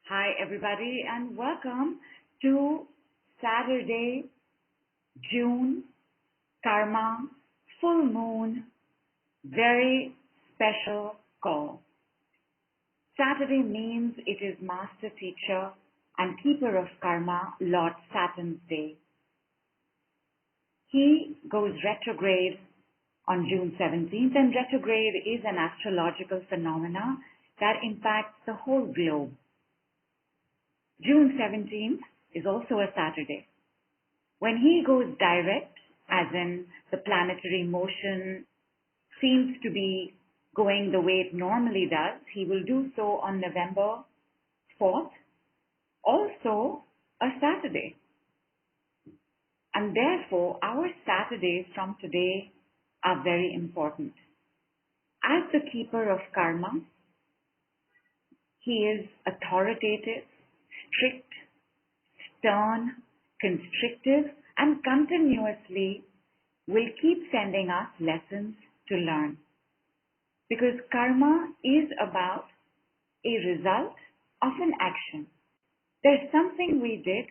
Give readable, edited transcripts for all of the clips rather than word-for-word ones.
Hi, everybody, and welcome to Saturday, June, Karma, full moon, very special call. Saturday means it is master teacher and keeper of karma, Lord Saturn's day. He goes retrograde on June 17th, and retrograde is an astrological phenomena that impacts the whole globe. June 17th is also a Saturday. When he goes direct, as in the planetary motion seems to be going the way it normally does, he will do so on November 4th, also a Saturday. And therefore, our Saturdays from today are very important. As the keeper of karma, he is authoritative, strict, stern, constrictive, and continuously will keep sending us lessons to learn. Because karma is about a result of an action. There's something we did,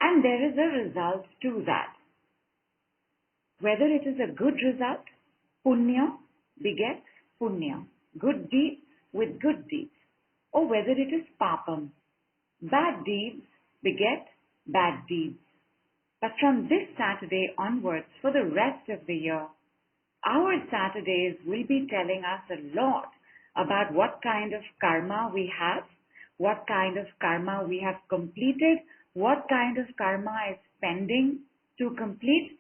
and there is a result to that. Whether it is a good result, punya begets punya, good deeds with good deeds, or whether it is papam, bad deeds beget bad deeds. But from this Saturday onwards, for the rest of the year, our Saturdays will be telling us a lot about what kind of karma we have, what kind of karma we have completed, what kind of karma is pending to complete,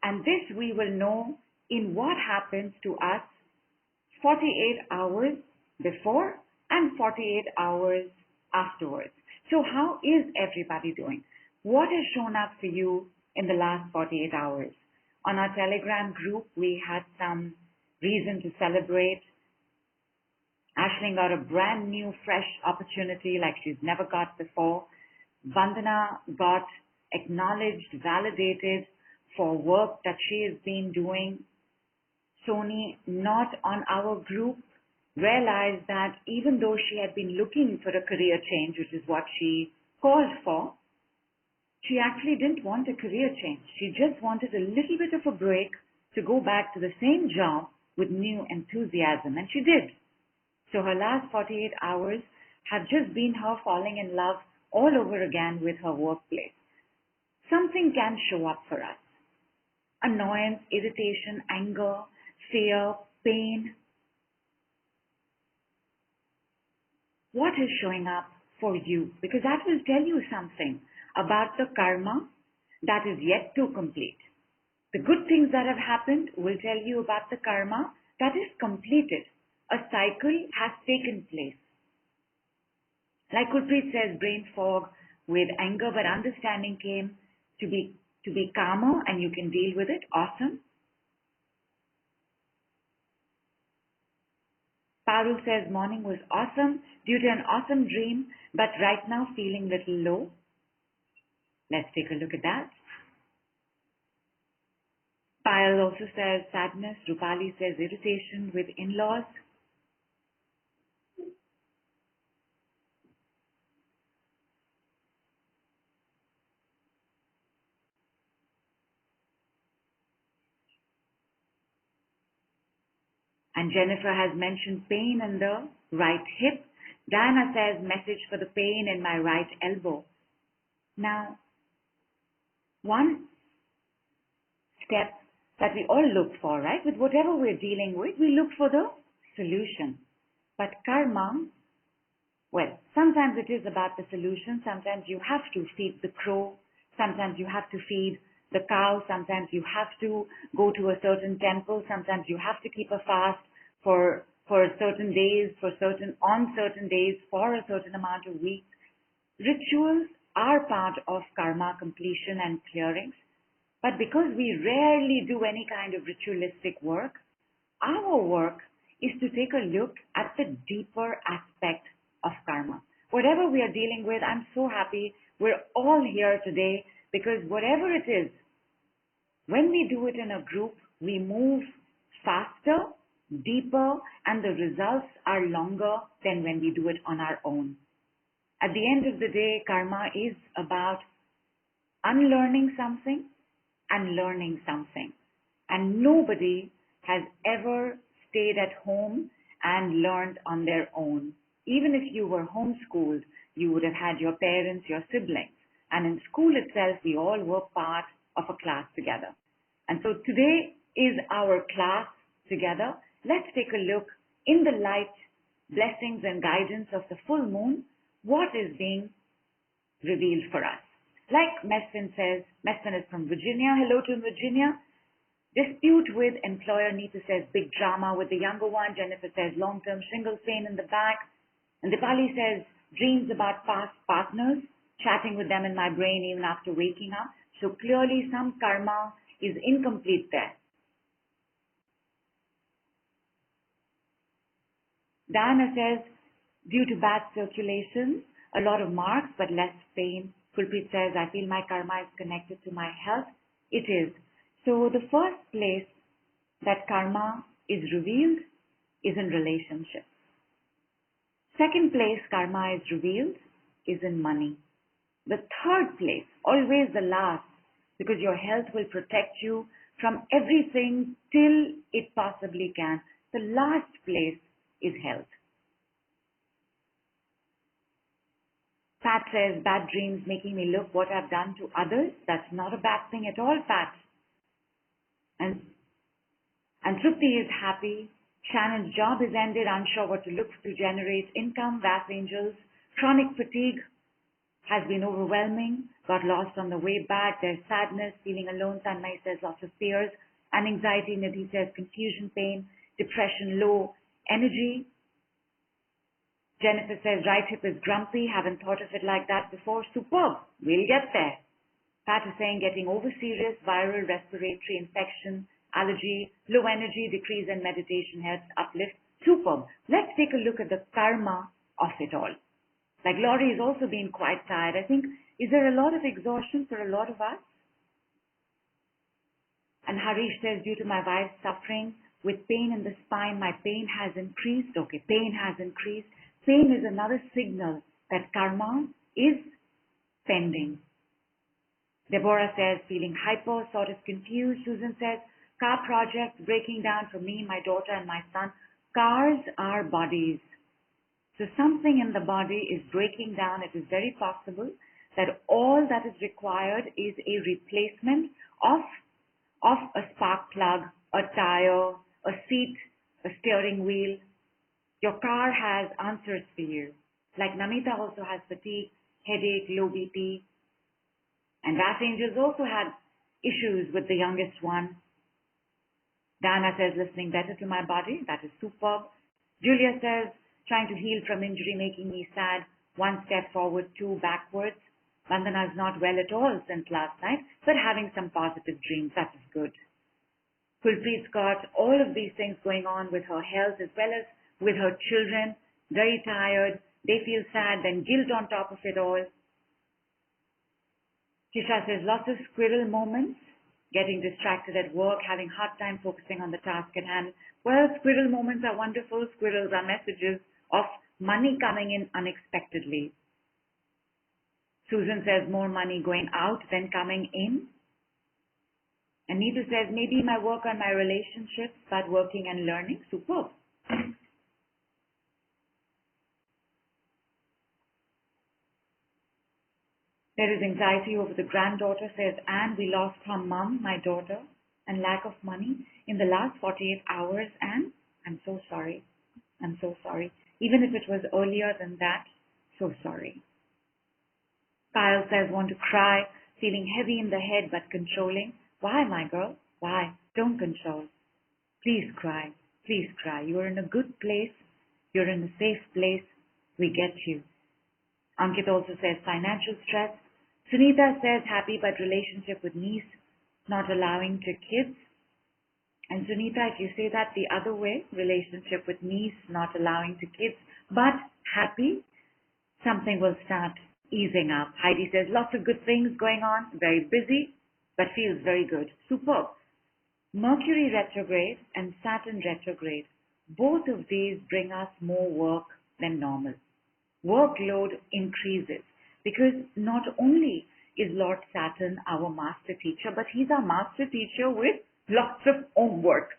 and this we will know in what happens to us 48 hours before and 48 hours afterwards. So how is everybody doing? What has shown up for you in the last 48 hours? On our Telegram group, we had some reason to celebrate. Ashling got a brand new, fresh opportunity like she's never got before. Vandana got acknowledged, validated for work that she has been doing. Soni, not on our group, realized that even though she had been looking for a career change, which is what she called for, she actually didn't want a career change. She just wanted a little bit of a break to go back to the same job with new enthusiasm, and she did. So her last 48 hours have just been her falling in love all over again with her workplace. Something can show up for us. Annoyance, irritation, anger, fear, pain. What is showing up for you? Because that will tell you something about the karma that is yet to complete. The good things that have happened will tell you about the karma that is completed. A cycle has taken place. Like Kulpreet says, brain fog with anger, but understanding came to be calmer and you can deal with it. Awesome. Parul says morning was awesome due to an awesome dream, but right now feeling little low. Let's take a look at that. Payal also says sadness. Rupali says irritation with in-laws. And Jennifer has mentioned pain in the right hip. Diana says message for the pain in my right elbow. Now, one step that we all look for, right? With whatever we're dealing with, we look for the solution. But karma, well, sometimes it is about the solution. Sometimes you have to feed the crow. Sometimes you have to feed the cow. Sometimes you have to go to a certain temple. Sometimes you have to keep a fast for certain days, on certain days, for a certain amount of weeks. Rituals are part of karma completion and clearings. But because we rarely do any kind of ritualistic work, our work is to take a look at the deeper aspect of karma. Whatever we are dealing with, I'm so happy we're all here today because whatever it is, when we do it in a group, we move faster, deeper, and the results are longer than when we do it on our own. At the end of the day, karma is about unlearning something and learning something. And nobody has ever stayed at home and learned on their own. Even if you were homeschooled, you would have had your parents, your siblings. And in school itself, we all were part of a class together. And so today is our class together. Let's take a look in the light, blessings and guidance of the full moon, what is being revealed for us. Like Mesfin says, Mesfin is from Virginia. Hello to Virginia. Dispute with employer. Nita says big drama with the younger one. Jennifer says long-term shingle pain in the back. And Dipali says dreams about past partners, chatting with them in my brain even after waking up. So clearly some karma is incomplete there. Diana says, due to bad circulation, a lot of marks but less pain. Kulpreet says, I feel my karma is connected to my health. It is. So the first place that karma is revealed is in relationships. Second place karma is revealed is in money. The third place, always the last, because your health will protect you from everything till it possibly can. The last place is health. Pat says, bad dreams making me look what I've done to others. That's not a bad thing at all, Pat. And Trupti is happy. Shannon's job is ended, unsure what to look to generate income. Vast Angels, chronic fatigue has been overwhelming. Got lost on the way back. There's sadness, feeling alone. Tanmay says lots of fears and anxiety. Nidhi says confusion, pain, depression, low energy. Jennifer says right hip is grumpy. Haven't thought of it like that before. Superb. We'll get there. Pat is saying getting over serious, viral, respiratory infection, allergy, low energy, decrease in meditation helps uplift. Superb. Let's take a look at the karma of it all. Like Laurie is also being quite tired. I think, is there a lot of exhaustion for a lot of us? And Harish says, due to my wife's suffering with pain in the spine, my pain has increased. Okay, pain has increased. Pain is another signal that karma is pending. Deborah says, feeling hyper, sort of confused. Susan says, car project breaking down for me, my daughter and my son. Cars are bodies. So something in the body is breaking down. It is very possible that all that is required is a replacement of a spark plug, a tire, a seat, a steering wheel. Your car has answers for you. Like Namita also has fatigue, headache, low BP. And Vast Angels also had issues with the youngest one. Diana says, listening better to my body. That is superb. Julia says, trying to heal from injury, making me sad. One step forward, two backwards. Vandana is not well at all since last night, but having some positive dreams. That is good. Kulpreet's got all of these things going on with her health as well as with her children. Very tired. They feel sad, then guilt on top of it all. Kisha says, lots of squirrel moments. Getting distracted at work, having hard time focusing on the task at hand. Well, squirrel moments are wonderful. Squirrels are messages of money coming in unexpectedly. Susan says more money going out than coming in. And Neeta says maybe my work on my relationships, start working and learning. Superb. There is anxiety over the granddaughter, says Anne. We lost her mum, my daughter, and lack of money in the last 48 hours. Anne, I'm so sorry. I'm so sorry. Even if it was earlier than that, so sorry. Kyle says, want to cry, feeling heavy in the head but controlling. Why, my girl? Why? Don't control. Please cry. Please cry. You're in a good place. You're in a safe place. We get you. Ankit also says financial stress. Sunita says happy but relationship with niece not allowing to kids. And Sunita, if you say that the other way, relationship with niece not allowing to kids, but happy, something will start easing up. Heidi says lots of good things going on, very busy, but feels very good. Superb. Mercury retrograde and Saturn retrograde, both of these bring us more work than normal. workload increases, because not only is Lord Saturn our master teacher, but he's our master teacher with lots of homework.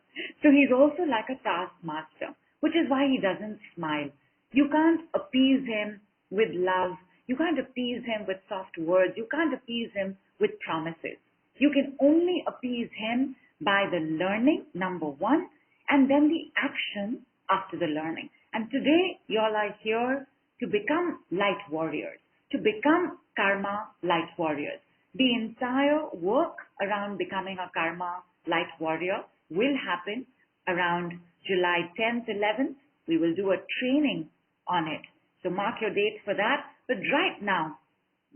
So he's also like a taskmaster, which is why he doesn't smile. You can't appease him with love. You can't appease him with soft words. You can't appease him with promises. You can only appease him by the learning, number one, and then the action after the learning. And today, you all are here to become light warriors, to become karma light warriors. The entire work around becoming a karma light warrior will happen around July 10th, 11th. We will do a training on it. So mark your date for that. But right now,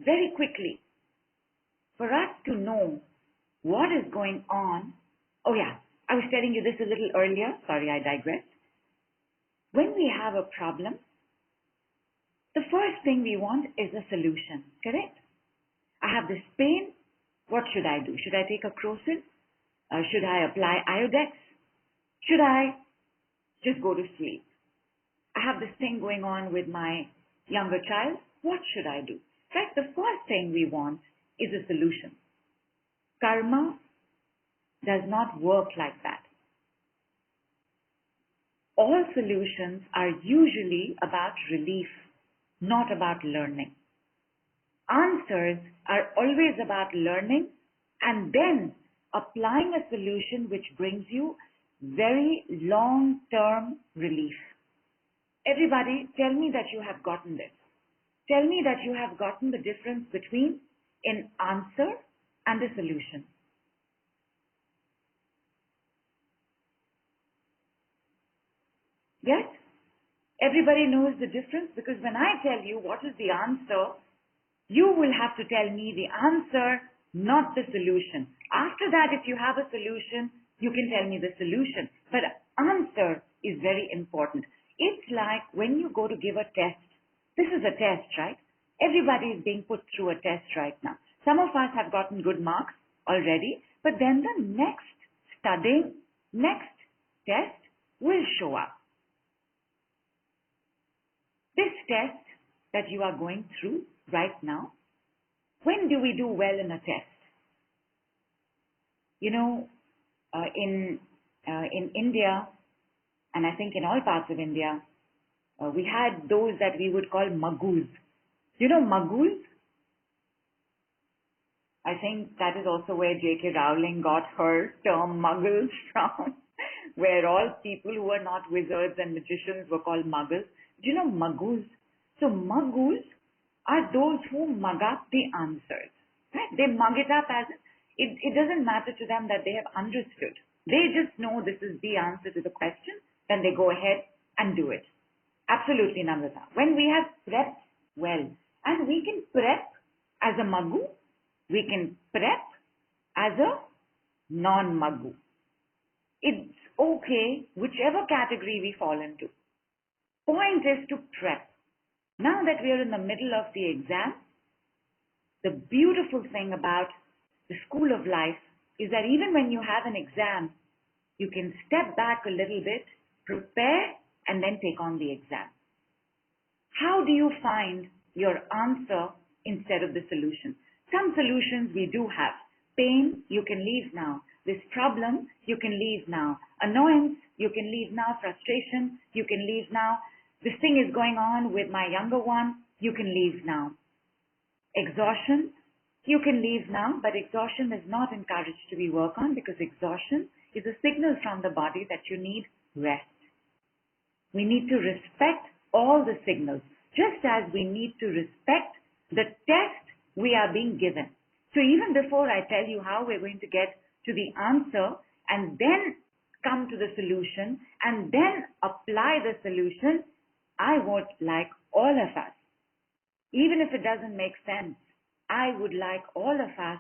very quickly, for us to know what is going on. Oh yeah, I was telling you this a little earlier. Sorry, I digressed. When we have a problem, the first thing we want is a solution, correct? I have this pain. What should I do? Should I take a crocin? Should I apply Iodex? Should I just go to sleep? I have this thing going on with my younger child. What should I do? Right? The first thing we want is a solution. Karma does not work like that. All solutions are usually about relief, not about learning. Answers are always about learning and then applying a solution which brings you very long-term relief. Everybody, tell me that you have gotten this. Tell me that you have gotten the difference between an answer and a solution. Yes? Everybody knows the difference, because when I tell you what is the answer, you will have to tell me the answer, not the solution. After that, if you have a solution, you can tell me the solution. But answer is very important. It's like when you go to give a test. This is a test, right? Everybody is being put through a test right now. Some of us have gotten good marks already, but then the next test will show up. This test that you are going through right now, when do we do well in a test? You know, in India, and I think in all parts of India, we had those that we would call maggoos. You know maggoos? I think that is also where J.K. Rowling got her term muggles from, where all people who were not wizards and magicians were called muggles. Do you know maggoos? So maggoos are those who mug up the answers. Right? They mug it up as it doesn't matter to them that they have understood. They just know this is the answer to the question, then they go ahead and do it. Absolutely, Namrata. When we have prepped well, and we can prep as a magoo, we can prep as a non-magoo. It's okay, whichever category we fall into. Point is to prep. Now that we are in the middle of the exam, the beautiful thing about the school of life is that even when you have an exam, you can step back a little bit, prepare, and then take on the exam. How do you find your answer instead of the solution? Some solutions we do have. Pain, you can leave now. This problem, you can leave now. Annoyance, you can leave now. Frustration, you can leave now. This thing is going on with my younger one, you can leave now. Exhaustion, you can leave now, but exhaustion is not encouraged to be worked on, because exhaustion is a signal from the body that you need rest. We need to respect all the signals, just as we need to respect the test we are being given. So even before I tell you how we're going to get to the answer and then come to the solution and then apply the solution, I would like all of us, even if it doesn't make sense, I would like all of us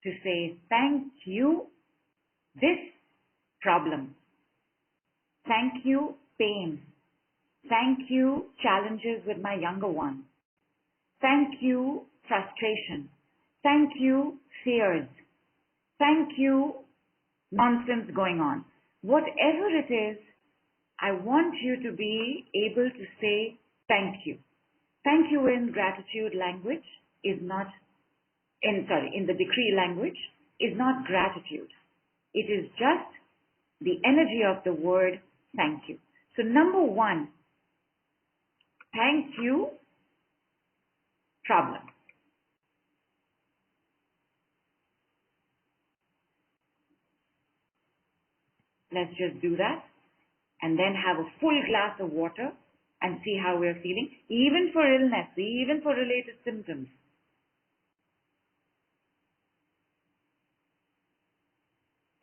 to say, thank you, this problem. Thank you, pain. Thank you, challenges with my younger one. Thank you, frustration. Thank you, fears. Thank you, nonsense going on. Whatever it is, I want you to be able to say thank you. Thank you in gratitude language is not, in the decree language, is not gratitude. It is just the energy of the word thank you. So number one, thank you, problem. Let's just do that and then have a full glass of water and see how we're feeling, even for illness, even for related symptoms.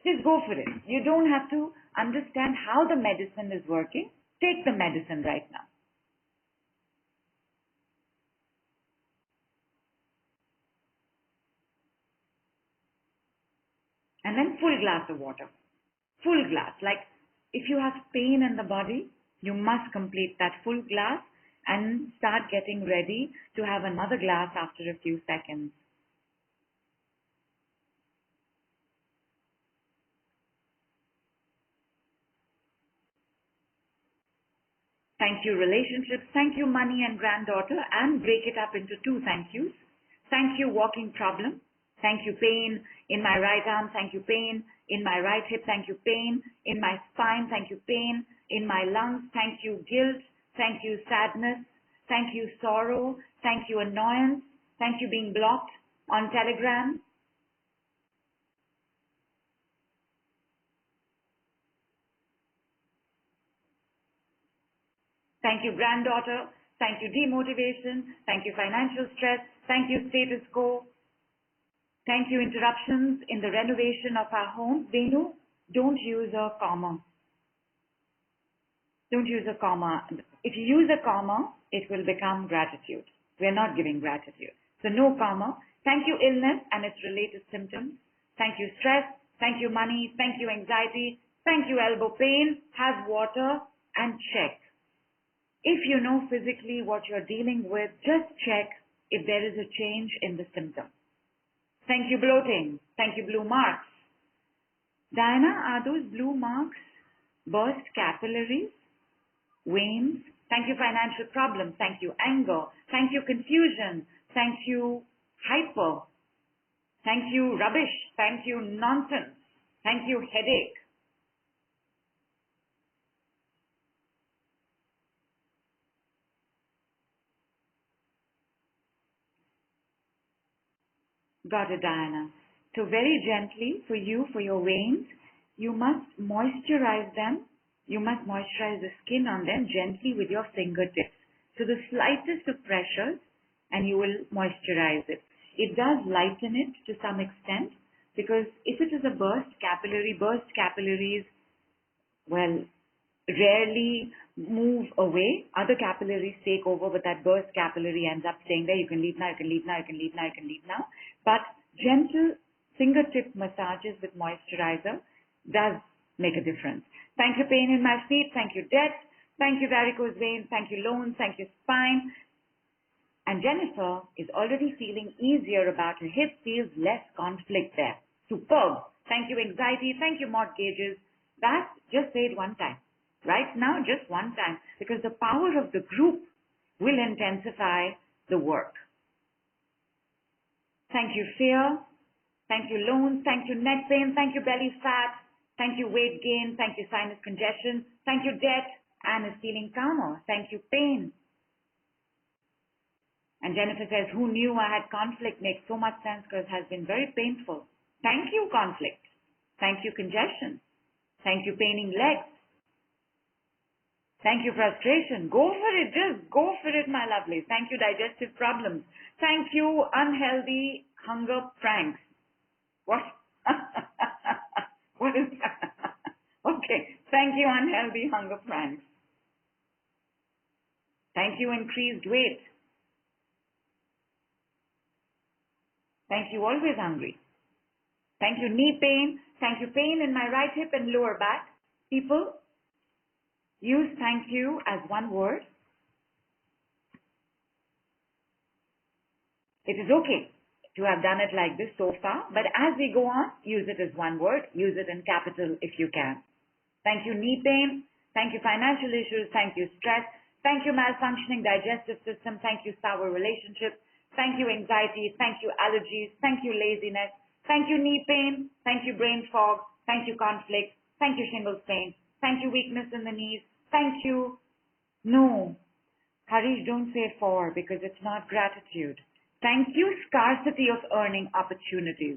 Just go for it. You don't have to understand how the medicine is working. Take the medicine right now. And then full glass of water. Full glass. Like if you have pain in the body, you must complete that full glass and start getting ready to have another glass after a few seconds. Thank you relationships, thank you money and granddaughter, and break it up into two thank yous. Thank you walking problem. Thank you pain in my right arm, thank you pain in my right hip, thank you pain in my spine, thank you pain in my lungs, thank you guilt, thank you sadness, thank you sorrow, thank you annoyance, thank you being blocked on Telegram. Thank you granddaughter, thank you demotivation, thank you financial stress, thank you status quo, thank you interruptions in the renovation of our home. Venu, don't use a comma. Don't use a comma. If you use a comma, it will become gratitude. We are not giving gratitude. So no comma. Thank you illness and its related symptoms. Thank you stress. Thank you money. Thank you anxiety. Thank you elbow pain. Have water and check. If you know physically what you're dealing with, just check if there is a change in the symptom. Thank you bloating. Thank you blue marks. Diana, are those blue marks burst capillaries, veins? Thank you financial problems. Thank you anger. Thank you confusion. Thank you hyper. Thank you rubbish. Thank you nonsense. Thank you headache. Got it, Diana. So very gently for you, for your veins, you must moisturize them. You must moisturize the skin on them gently with your fingertips. So the slightest of pressures and you will moisturize it. It does lighten it to some extent because if it is a burst capillaries, well, rarely move away. Other capillaries take over, but that burst capillary ends up staying there. You can leave now, you can leave now, you can leave now, you can leave now. But gentle fingertip massages with moisturizer does make a difference. Thank you pain in my feet. Thank you debt. Thank you varicose veins. Thank you loans. Thank you spine. And Jennifer is already feeling easier about her hip, feels less conflict there. Superb. Thank you anxiety. Thank you mortgages. That just say it one time. Right now, just one time. Because the power of the group will intensify the work. Thank you fear. Thank you loans. Thank you neck pain. Thank you belly fat. Thank you weight gain. Thank you sinus congestion. Thank you debt. Anne is feeling calmer. Thank you pain. And Jennifer says, who knew I had conflict? Makes so much sense because it has been very painful. Thank you conflict. Thank you congestion. Thank you paining legs. Thank you frustration. Go for it. Just go for it, my lovely. Thank you digestive problems. Thank you unhealthy hunger pranks. What? What is that? Okay. Thank you unhealthy hunger pranks. Thank you increased weight. Thank you always hungry. Thank you knee pain. Thank you pain in my right hip and lower back. People, use thank you as one word. It is okay to have done it like this so far, but as we go on, use it as one word. Use it in capital if you can. Thank you knee pain. Thank you financial issues. Thank you stress. Thank you, malfunctioning digestive system. Thank you, sour relationships. Thank you, anxiety. Thank you, allergies. Thank you, laziness. Thank you, knee pain. Thank you, brain fog. Thank you, conflict. Thank you, shingles pain. Thank you, weakness in the knees. Thank you. No. Harish, don't say for because it's not gratitude. Thank you, scarcity of earning opportunities.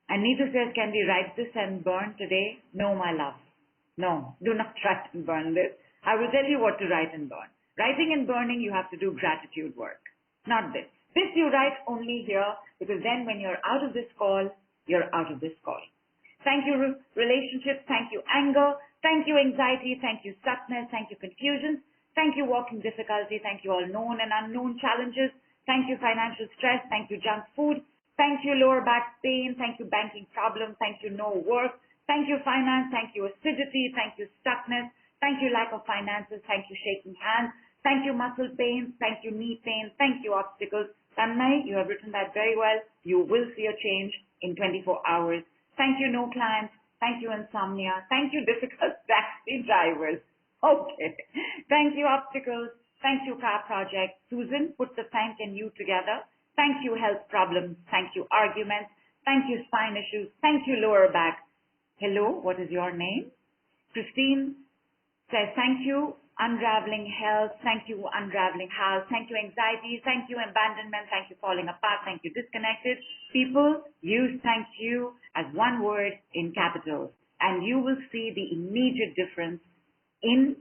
And Neetu says, can we write this and burn today? No, my love. No, do not write and burn this. I will tell you what to write and burn. Writing and burning, you have to do gratitude work, not this. This you write only here because then when you're out of this call, you're out of this call. Thank you, relationships. Thank you, anger. Thank you, anxiety. Thank you, stuckness. Thank you, confusion. Thank you, walking difficulty. Thank you, all known and unknown challenges. Thank you, financial stress. Thank you, junk food. Thank you, lower back pain. Thank you, banking problems. Thank you, no work. Thank you, finance. Thank you, acidity. Thank you, stuckness. Thank you, lack of finances. Thank you, shaking hands. Thank you, muscle pain. Thank you, knee pain. Thank you, obstacles. Tanmay, you have written that very well. You will see a change in 24 hours. Thank you, no clients. Thank you, insomnia. Thank you, difficult taxi drivers. Okay. Thank you, obstacles. Thank you, car project. Susan, put the thank and you together. Thank you, health problems. Thank you, arguments. Thank you, spine issues. Thank you, lower back. Hello, what is your name? Christine says, thank you, unraveling health. Thank you, unraveling house. Thank you, anxiety. Thank you, abandonment. Thank you, falling apart. Thank you, disconnected. People, use thank you as one word in capitals, and you will see the immediate difference in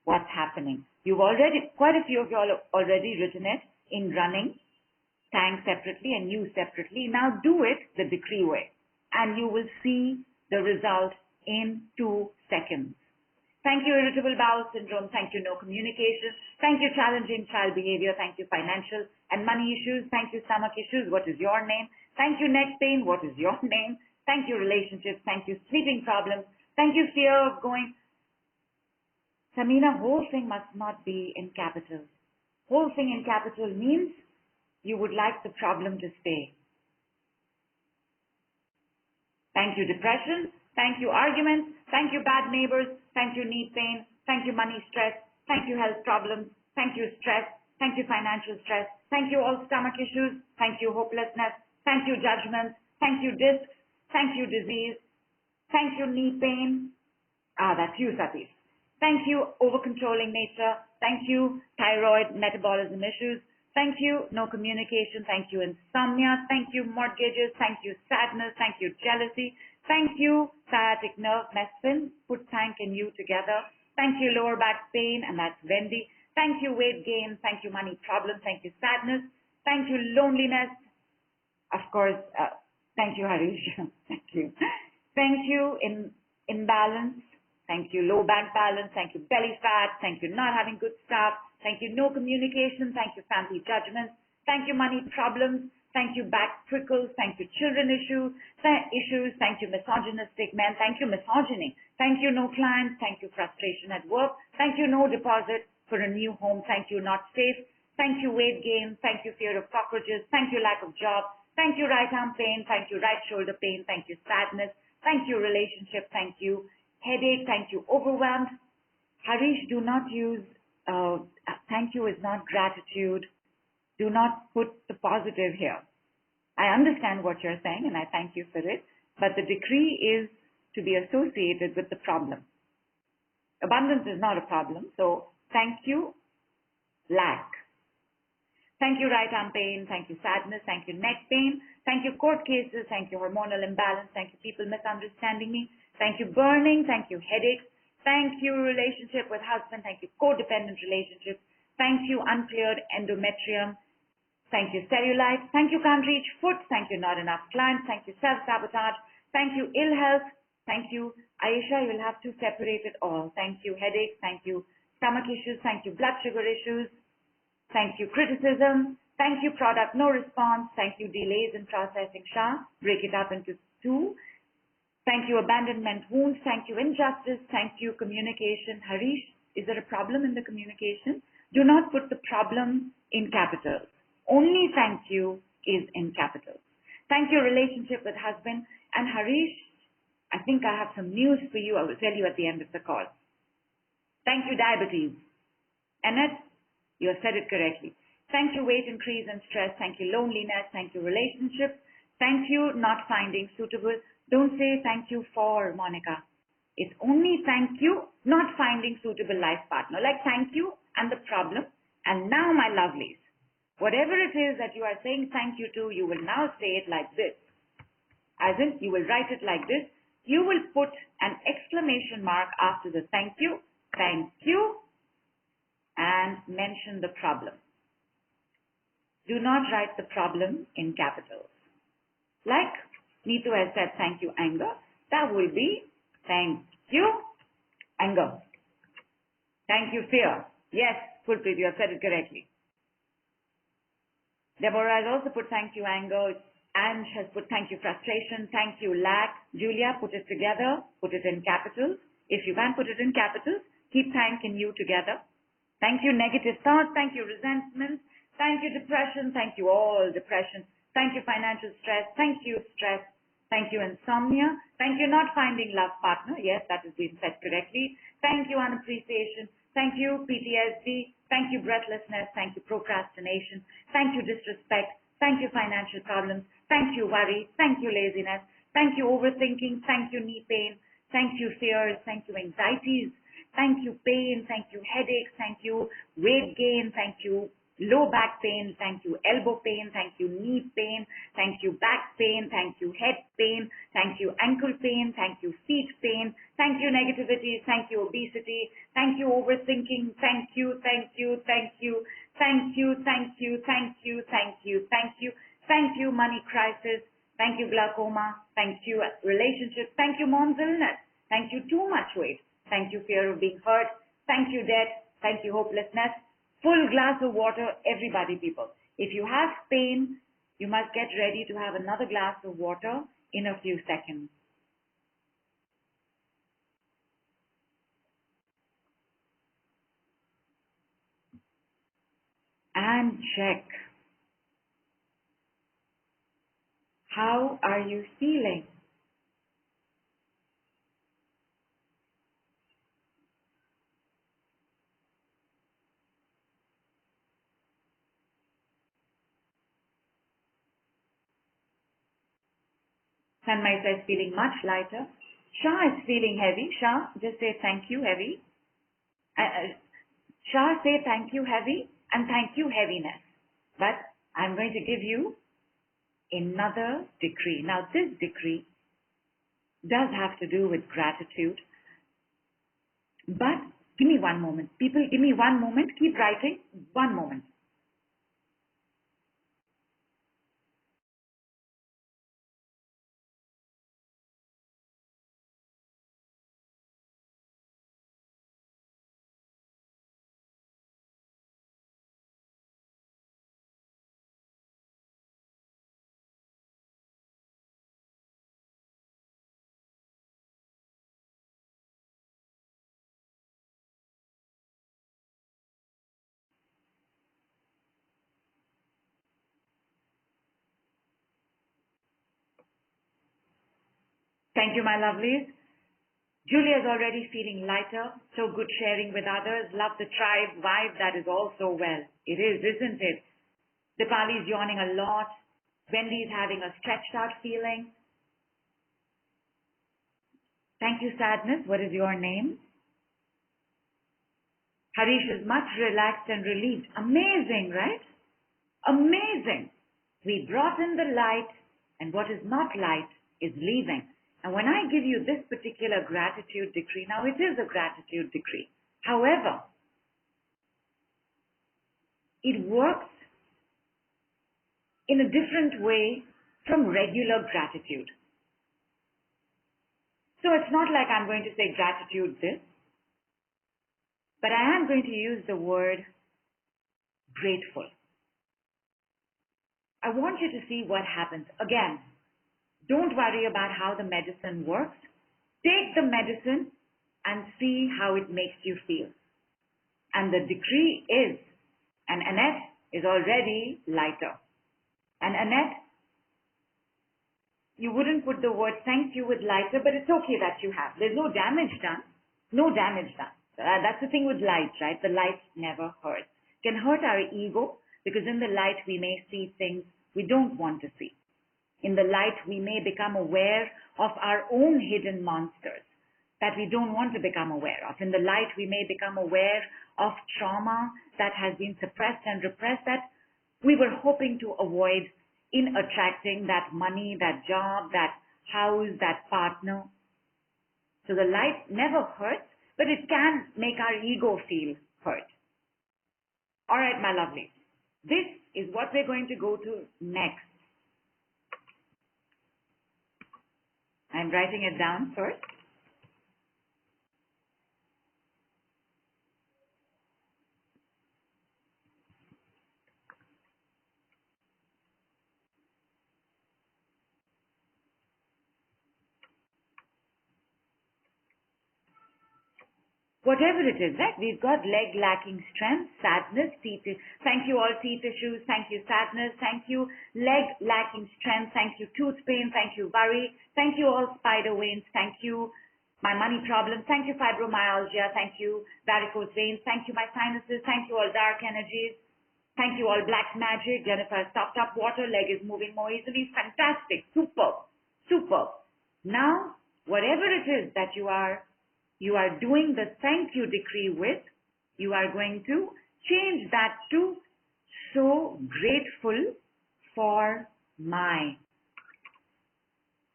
what's happening. Quite a few of you all have already written it in running, thank separately and you separately. Now do it the decree way, and you will see the result in 2 seconds. Thank you, irritable bowel syndrome. Thank you, no communication. Thank you, challenging child behavior. Thank you, financial and money issues. Thank you, stomach issues. What is your name? Thank you, neck pain. What is your name? Thank you, relationships. Thank you, sleeping problems. Thank you, fear of going. Samina, whole thing must not be in capitals. Whole thing in capital means you would like the problem to stay. Thank you, depression. Thank you, arguments. Thank you, bad neighbors. Thank you, knee pain. Thank you, money stress. Thank you, health problems. Thank you, stress. Thank you, financial stress. Thank you, all stomach issues. Thank you, hopelessness. Thank you, judgments. Thank you, discs. Thank you, disease. Thank you, knee pain. That's you, Satish. Thank you, over-controlling nature. Thank you, thyroid, metabolism issues. Thank you, no communication. Thank you, insomnia. Thank you, mortgages. Thank you, sadness. Thank you, jealousy. Thank you, sciatic nerve medicine. Put thank and you together. Thank you, lower back pain, and that's Wendy. Thank you, weight gain. Thank you, money problem. Thank you, sadness. Thank you, loneliness. Of course, thank you, Harish. Thank you. Thank you, imbalance. Thank you, low bank balance. Thank you, belly fat. Thank you, not having good staff. Thank you, no communication. Thank you, family judgments. Thank you, money problems. Thank you, back prickles. Thank you, children issues. Thank you, misogynistic men. Thank you, misogyny. Thank you, no clients. Thank you, frustration at work. Thank you, no deposit for a new home. Thank you, not safe. Thank you, weight gain. Thank you, fear of cockroaches. Thank you, lack of job. Thank you, right arm pain. Thank you, right shoulder pain. Thank you, sadness. Thank you, relationship. Thank you, headache. Thank you, overwhelmed. Harish, do not use, thank you is not gratitude. Do not put the positive here. I understand what you're saying and I thank you for it, but the decree is to be associated with the problem. Abundance is not a problem, so thank you, lack. Thank you, right arm pain. Thank you, sadness. Thank you, neck pain. Thank you, court cases. Thank you, hormonal imbalance. Thank you, people misunderstanding me. Thank you, burning. Thank you, headaches. Thank you, relationship with husband. Thank you, codependent relationships. Thank you, uncleared endometrium. Thank you, cellulite. Thank you, can't reach foot. Thank you, not enough clients. Thank you, self-sabotage. Thank you, ill health. Thank you, Aisha, you'll have to separate it all. Thank you, headaches. Thank you, stomach issues. Thank you, blood sugar issues. Thank you, criticism. Thank you, product no response. Thank you, delays in processing Shah. Break it up into 2. Thank you, abandonment wounds. Thank you, injustice. Thank you, communication. Harish, is there a problem in the communication? Do not put the problem in capitals. Only thank you is in capitals. Thank you, relationship with husband. And Harish, I think I have some news for you. I will tell you at the end of the call. Thank you, diabetes. Annette, you have said it correctly. Thank you, weight increase and stress. Thank you, loneliness. Thank you, relationships. Thank you, not finding suitable. Don't say thank you for, Monica. It's only thank you, not finding suitable life partner. Like thank you and the problem. And now, my lovelies, whatever it is that you are saying thank you to, you will now say it like this. As in, you will write it like this. You will put an exclamation mark after the thank you, and mention the problem. Do not write the problem in capitals. Like Neetu has said, thank you, anger. That will be thank you, anger. Thank you, fear. Yes, Pulpit, you have said it correctly. Deborah has also put thank you, anger. Ange has put thank you, frustration. Thank you, lack. Julia, put it together. Put it in capitals. If you can't put it in capitals, keep thank and you together. Thank you, negative thoughts. Thank you, resentment. Thank you, depression. Thank you, all depression. Thank you, financial stress. Thank you, stress. Thank you, insomnia. Thank you, not finding love partner. Yes, that has been said correctly. Thank you, unappreciation. Thank you, PTSD. Thank you, breathlessness. Thank you, procrastination. Thank you, disrespect. Thank you, financial problems. Thank you, worry. Thank you, laziness. Thank you, overthinking. Thank you, knee pain. Thank you, fears. Thank you, anxieties. Thank you, pain. Thank you, headaches. Thank you, weight gain. Thank you, low back pain. Thank you, elbow pain. Thank you, knee pain. Thank you, back pain. Thank you, head pain. Thank you, ankle pain. Thank you, feet pain. Thank you, negativity. Thank you, obesity. Thank you, overthinking. Thank you, thank you, thank you. Thank you, thank you, thank you, thank you, thank you. Thank you, money crisis. Thank you, glaucoma. Thank you, relationship. Thank you, mom's illness. Thank you, too much weight. Thank you, fear of being hurt. Thank you, debt. Thank you, hopelessness. Full glass of water, everybody, people. If you have pain, you must get ready to have another glass of water in a few seconds. And check. How are you feeling? Sanmai says feeling much lighter. Shah is feeling heavy. Shah, just say thank you, heavy. Shah, say thank you, heavy, and thank you, heaviness. But I'm going to give you another decree. Now, this decree does have to do with gratitude. But give me one moment. People, give me one moment. Keep writing. One moment. Thank you, my lovelies. Julia is already feeling lighter. So good sharing with others. Love the tribe vibe. That is also well. It is, isn't it? Dipali is yawning a lot. Wendy is having a stretched out feeling. Thank you, Sadness. What is your name? Harish is much relaxed and relieved. Amazing, right? Amazing. We brought in the light, and what is not light is leaving. And when I give you this particular gratitude decree, now it is a gratitude decree. However, it works in a different way from regular gratitude. So it's not like I'm going to say gratitude this, but I am going to use the word grateful. I want you to see what happens. Again, don't worry about how the medicine works. Take the medicine and see how it makes you feel. And the decree is, and Annette is already lighter. And Annette, you wouldn't put the word thank you with lighter, but it's okay that you have. There's no damage done. No damage done. That's the thing with light, right? The light never hurts. Can hurt our ego because in the light we may see things we don't want to see. In the light we may become aware of our own hidden monsters that we don't want to become aware of. In the light we may become aware of trauma that has been suppressed and repressed that we were hoping to avoid in attracting that money, that job, that house, that partner. So the light never hurts, but it can make our ego feel hurt. All right, my lovelies. This is what we're going to go to next. I'm writing it down first. Whatever it is, right? We've got leg lacking strength, sadness, teeth. Thank you all teeth issues. Thank you sadness. Thank you leg lacking strength. Thank you tooth pain. Thank you worry. Thank you all spider veins. Thank you my money problems. Thank you fibromyalgia. Thank you varicose veins. Thank you my sinuses. Thank you all dark energies. Thank you all black magic. Jennifer stopped up water. Leg is moving more easily. Fantastic. Superb. Superb. Now, whatever it is that you are doing the thank you decree with, you are going to change that to so grateful for my.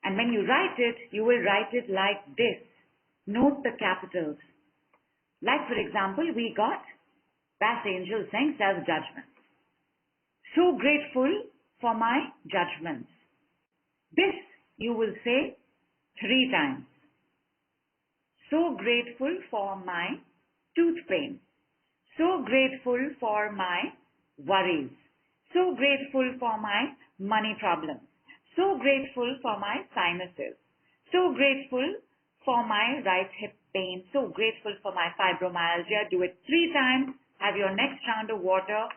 And when you write it, you will write it like this. Note the capitals. Like for example, we got Bass Angel saying self-judgment. So grateful for my judgments. This you will say 3 times. So grateful for my tooth pain. So grateful for my worries. So grateful for my money problems. So grateful for my sinuses. So grateful for my right hip pain. So grateful for my fibromyalgia. Do it 3 times. Have your next round of water.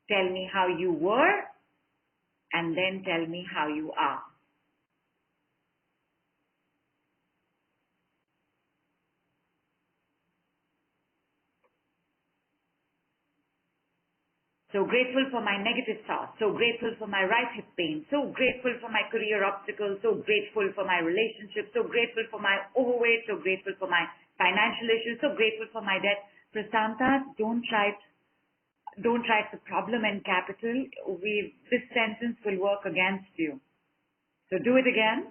Tell me how you were and then tell me how you are. So grateful for my negative thoughts. So grateful for my right hip pain. So grateful for my career obstacles. So grateful for my relationship. So grateful for my overweight. So grateful for my financial issues. So grateful for my debt. Prasanta, don't write the problem in capital. This sentence will work against you. So do it again.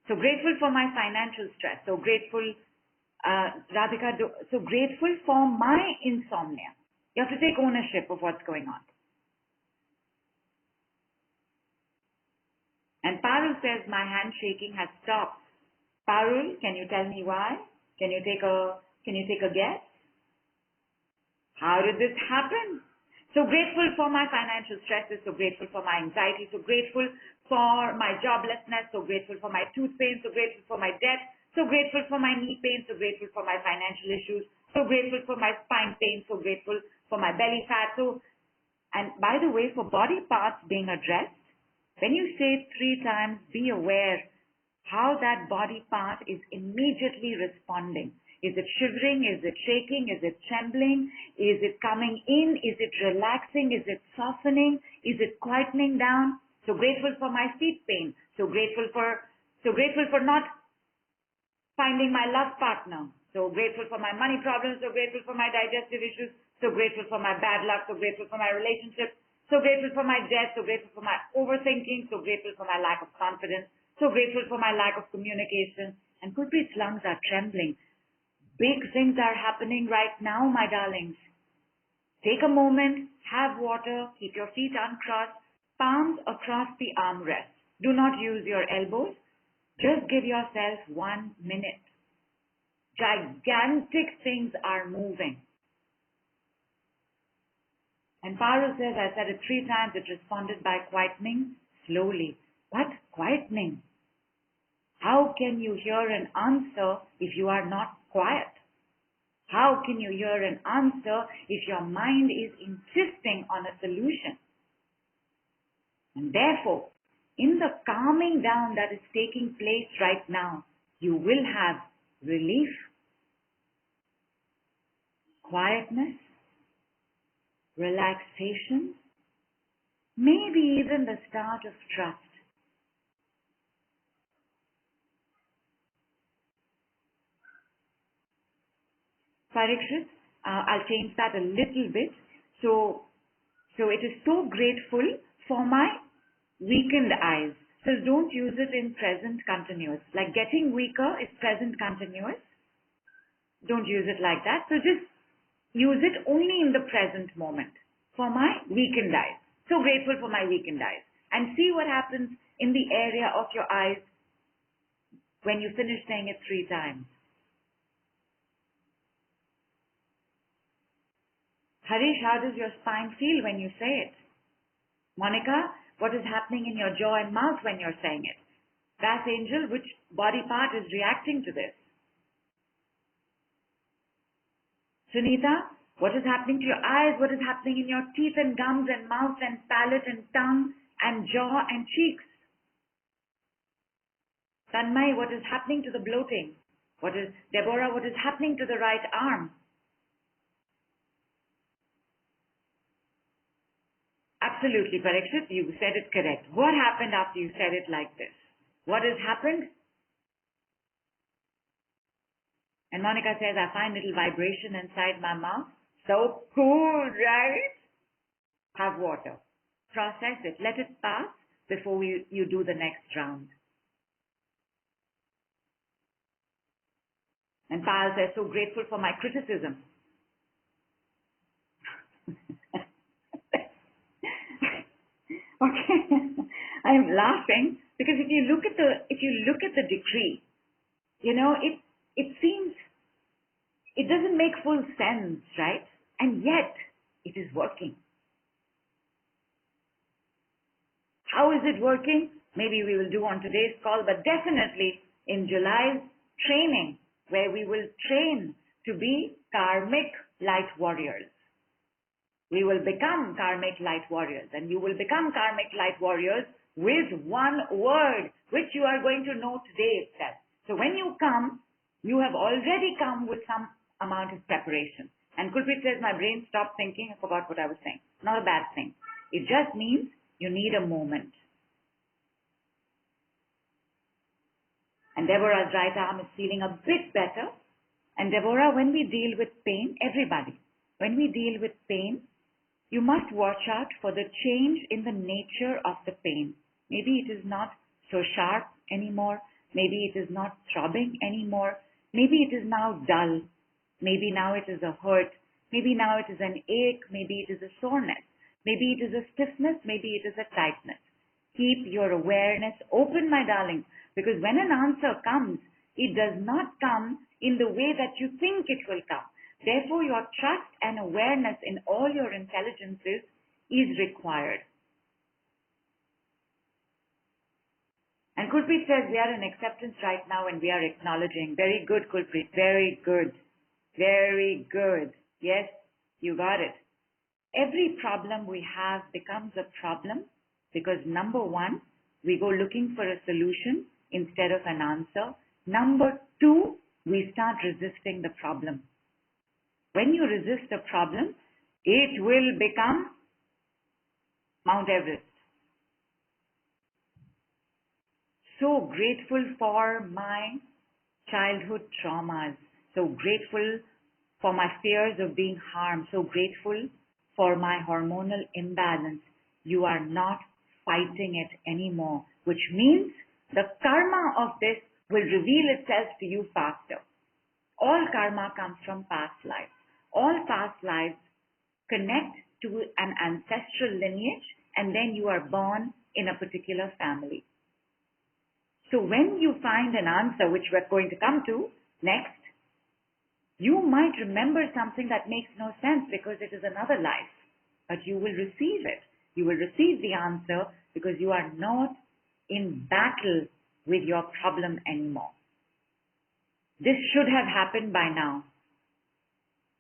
So grateful for my financial stress. So grateful, Radhika, so grateful for my insomnia. You have to take ownership of what's going on. And Parul says, my handshaking has stopped. Parul, can you tell me why? Can you take a guess? How did this happen? So grateful for my financial stresses, so grateful for my anxiety, so grateful for my joblessness, so grateful for my tooth pain, so grateful for my debt, so grateful for my knee pain, so grateful for my financial issues, so grateful for my spine pain, so grateful for my belly fat. So, and by the way, for body parts being addressed, when you say 3 times, be aware how that body part is immediately responding. Is it shivering? Is it shaking? Is it trembling? Is it coming in? Is it relaxing? Is it softening? Is it quietening down? So grateful for my feet pain. So grateful for not finding my love partner. So grateful for my money problems. So grateful for my digestive issues. So grateful for my bad luck. So grateful for my relationship. So grateful for my debt. So grateful for my overthinking. So grateful for my lack of confidence. So grateful for my lack of communication. And Gurpreet's lungs are trembling. Big things are happening right now, my darlings. Take a moment, have water, keep your feet uncrossed, palms across the armrest. Do not use your elbows. Just give yourself 1 minute. Gigantic things are moving. And Parul says, I said it 3 times, it responded by quietening slowly. What? Quietening? How can you hear an answer if you are not quiet? How can you hear an answer if your mind is insisting on a solution? And therefore, in the calming down that is taking place right now, you will have relief, quietness, relaxation, maybe even the start of trust. Parikshit, I'll change that a little bit. So it is so grateful for my weakened eyes. So don't use it in present continuous. Like getting weaker is present continuous. Don't use it like that. So just use it only in the present moment for my weakened eyes. So grateful for my weakened eyes. And see what happens in the area of your eyes when you finish saying it 3 times. Harish, how does your spine feel when you say it? Monica, what is happening in your jaw and mouth when you're saying it? Bass Angel, which body part is reacting to this? Sunita, what is happening to your eyes? What is happening in your teeth and gums and mouth and palate and tongue and jaw and cheeks? Tanmay, what is happening to the bloating? Deborah, what is happening to the right arm? Absolutely, Parikshit, you said it correct. What happened after you said it like this? What has happened? And Monica says, I find little vibration inside my mouth. So cool, right? Have water. Process it. Let it pass before you do the next round. And Payal says, so grateful for my criticism. Okay, I'm laughing because if you look at the decree, it seems it doesn't make full sense, right? And yet it is working. How is it working? Maybe we will do on today's call, but definitely in July's training, where we will train to be karmic light warriors. We will become karmic light warriors, and you will become karmic light warriors with one word, which you are going to know today itself. So when you come, you have already come with some amount of preparation. And Kulpreet says, my brain stopped thinking, I forgot what I was saying. Not a bad thing. It just means you need a moment. And Deborah's right arm is feeling a bit better. And Deborah, when we deal with pain, everybody, when we deal with pain, you must watch out for the change in the nature of the pain. Maybe it is not so sharp anymore. Maybe it is not throbbing anymore. Maybe it is now dull. Maybe now it is a hurt. Maybe now it is an ache. Maybe it is a soreness. Maybe it is a stiffness. Maybe it is a tightness. Keep your awareness open, my darling, because when an answer comes, it does not come in the way that you think it will come. Therefore, your trust and awareness in all your intelligences is required. And Kulpreet says we are in acceptance right now and we are acknowledging. Very good, Kulpreet. Very good. Very good. Yes, you got it. Every problem we have becomes a problem because number one, we go looking for a solution instead of an answer. Number two, we start resisting the problem. When you resist a problem, it will become Mount Everest. So grateful for my childhood traumas. So grateful for my fears of being harmed. So grateful for my hormonal imbalance. You are not fighting it anymore, which means the karma of this will reveal itself to you faster. All karma comes from past lives. All past lives connect to an ancestral lineage, and then you are born in a particular family. So when you find an answer, which we're going to come to next, you might remember something that makes no sense because it is another life, but you will receive it. You will receive the answer because you are not in battle with your problem anymore. This should have happened by now.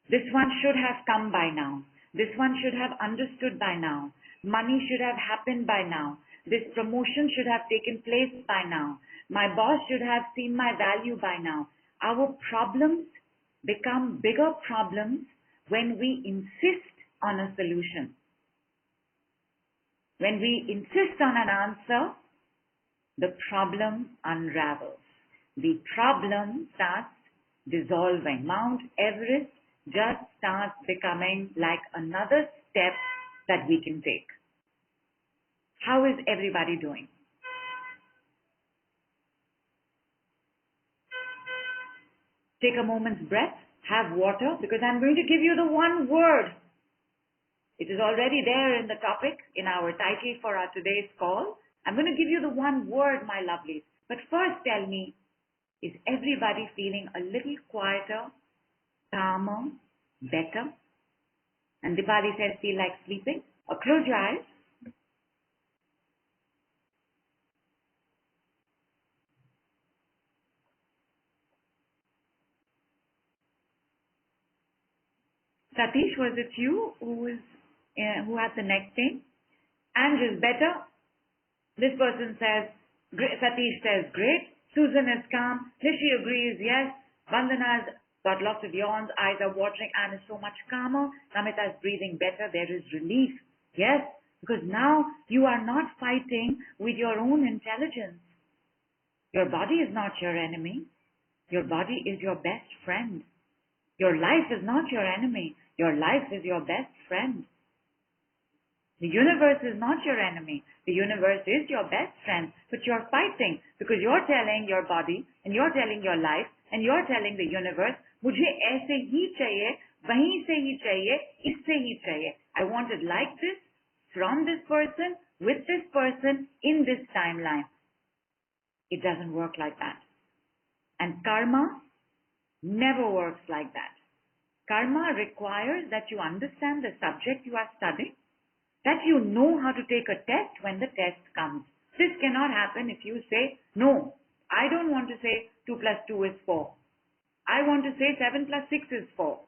This one should have come by now. This one should have understood by now. Money should have happened by now. This promotion should have taken place by now. My boss should have seen my value by now. Our problems become bigger problems when we insist on a solution. When we insist on an answer, the problem unravels. The problem starts dissolving. Mount Everest just starts becoming like another step that we can take. How is everybody doing? Take a moment's breath, have water, because I'm going to give you the one word. It is already there in the topic, in our title for our today's call. I'm going to give you the one word, my lovelies. But first tell me, is everybody feeling a little quieter, calmer, better? And Dipali says, feel like sleeping? Or close your eyes. Satish, was it you who had the neck pain? Andrew is better. This person says, Satish says, great. Susan is calm. Rishi agrees, yes. Vandana's got lots of yawns, eyes are watering, and is so much calmer. Namita is breathing better. There is relief. Yes, because now you are not fighting with your own intelligence. Your body is not your enemy. Your body is your best friend. Your life is not your enemy. Your life is your best friend. The universe is not your enemy. The universe is your best friend. But you're fighting because you're telling your body and you're telling your life and you're telling the universe, मुझे ऐसे ही चाहिए, वहीं से ही चाहिए, इससे ही चाहिए. I want it like this, from this person, with this person, in this timeline. It doesn't work like that. And karma never works like that. Karma requires that you understand the subject you are studying, that you know how to take a test when the test comes. This cannot happen if you say, no, I don't want to say 2 plus 2 is 4. I want to say 7 plus 6 is 4.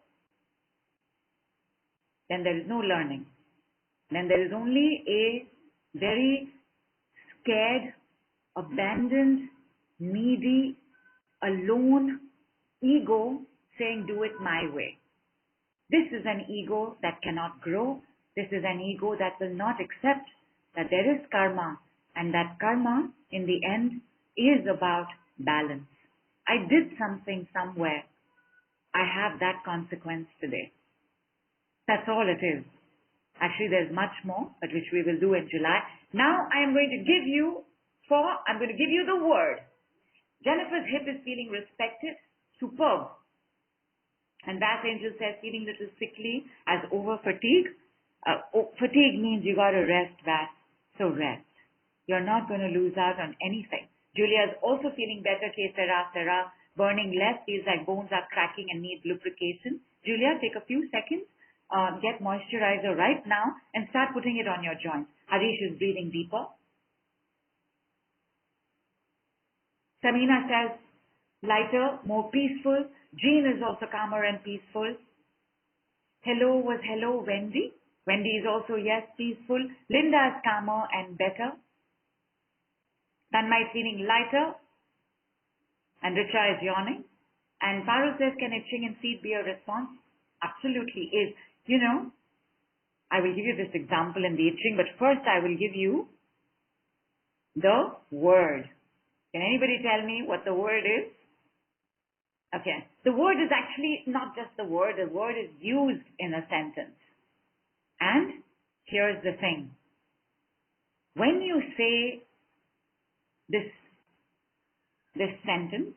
Then there is no learning. Then there is only a very scared, abandoned, needy, alone ego saying, do it my way. This is an ego that cannot grow. This is an ego that will not accept that there is karma, and that karma, in the end, is about balance. I did something somewhere. I have that consequence today. That's all it is. Actually, there's much more, but which we will do in July. Now, I am going to give you the word. Jennifer's hip is feeling respected. Superb. And Bath Angel says, feeling a little sickly as over fatigue. Fatigue means you got to rest, Bath. So rest. You're not going to lose out on anything. Julia is also feeling better. Sarah, burning less, feels like bones are cracking and need lubrication. Julia, take a few seconds, get moisturizer right now and start putting it on your joints. Harish is breathing deeper. Samina says, lighter, more peaceful. Jean is also calmer and peaceful. Hello was hello, Wendy. Wendy is also, yes, peaceful. Linda is calmer and better. Tanmay is feeling lighter. And Richa is yawning. And Parul says, can itching and feet be a response? Absolutely is. You know, I will give you this example in the itching, but first I will give you the word. Can anybody tell me what the word is? Okay. The word is actually not just the word is used in a sentence. And here's the thing. When you say this sentence,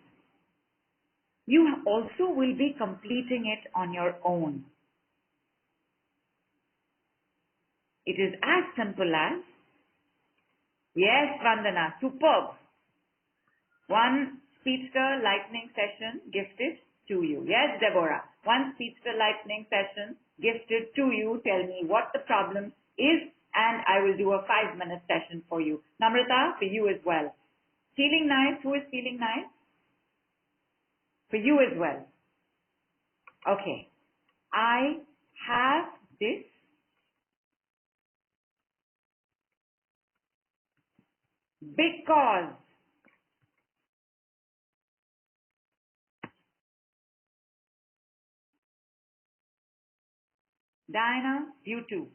you also will be completing it on your own. It is as simple as, yes, Vandana, superb. One Speedster Lightning session gifted to you. Yes, Deborah. One Speedster Lightning session gifted to you. Tell me what the problem is and I will do a 5-minute session for you. Namrata, for you as well. Feeling nice? Who is feeling nice? For you as well. Okay. I have this because Diana, you too.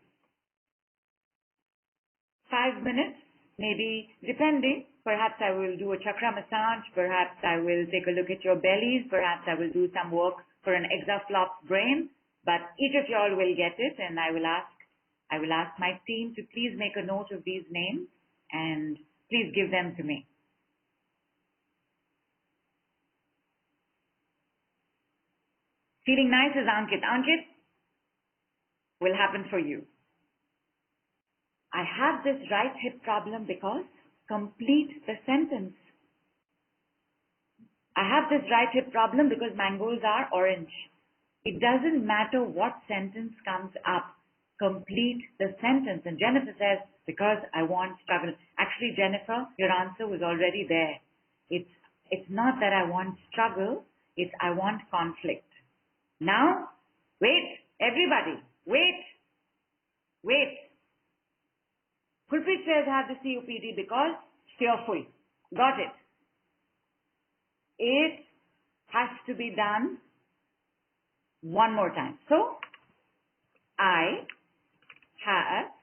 5 minutes, maybe, depending. Perhaps I will do a chakra massage. Perhaps I will take a look at your bellies. Perhaps I will do some work for an exaflop brain. But each of y'all will get it, and I will ask my team to please make a note of these names and please give them to me. Feeling nice is Ankit. Ankit will happen for you. I have this right hip problem because complete the sentence. I have this right hip problem because mangoes are orange. It doesn't matter what sentence comes up. Complete the sentence. And Jennifer says, because I want struggle. Actually, Jennifer, your answer was already there. It's not that I want struggle. It's I want conflict. Now, wait, everybody, wait. Kulpreet says I have the COPD because fearful. Got it. It has to be done one more time. So,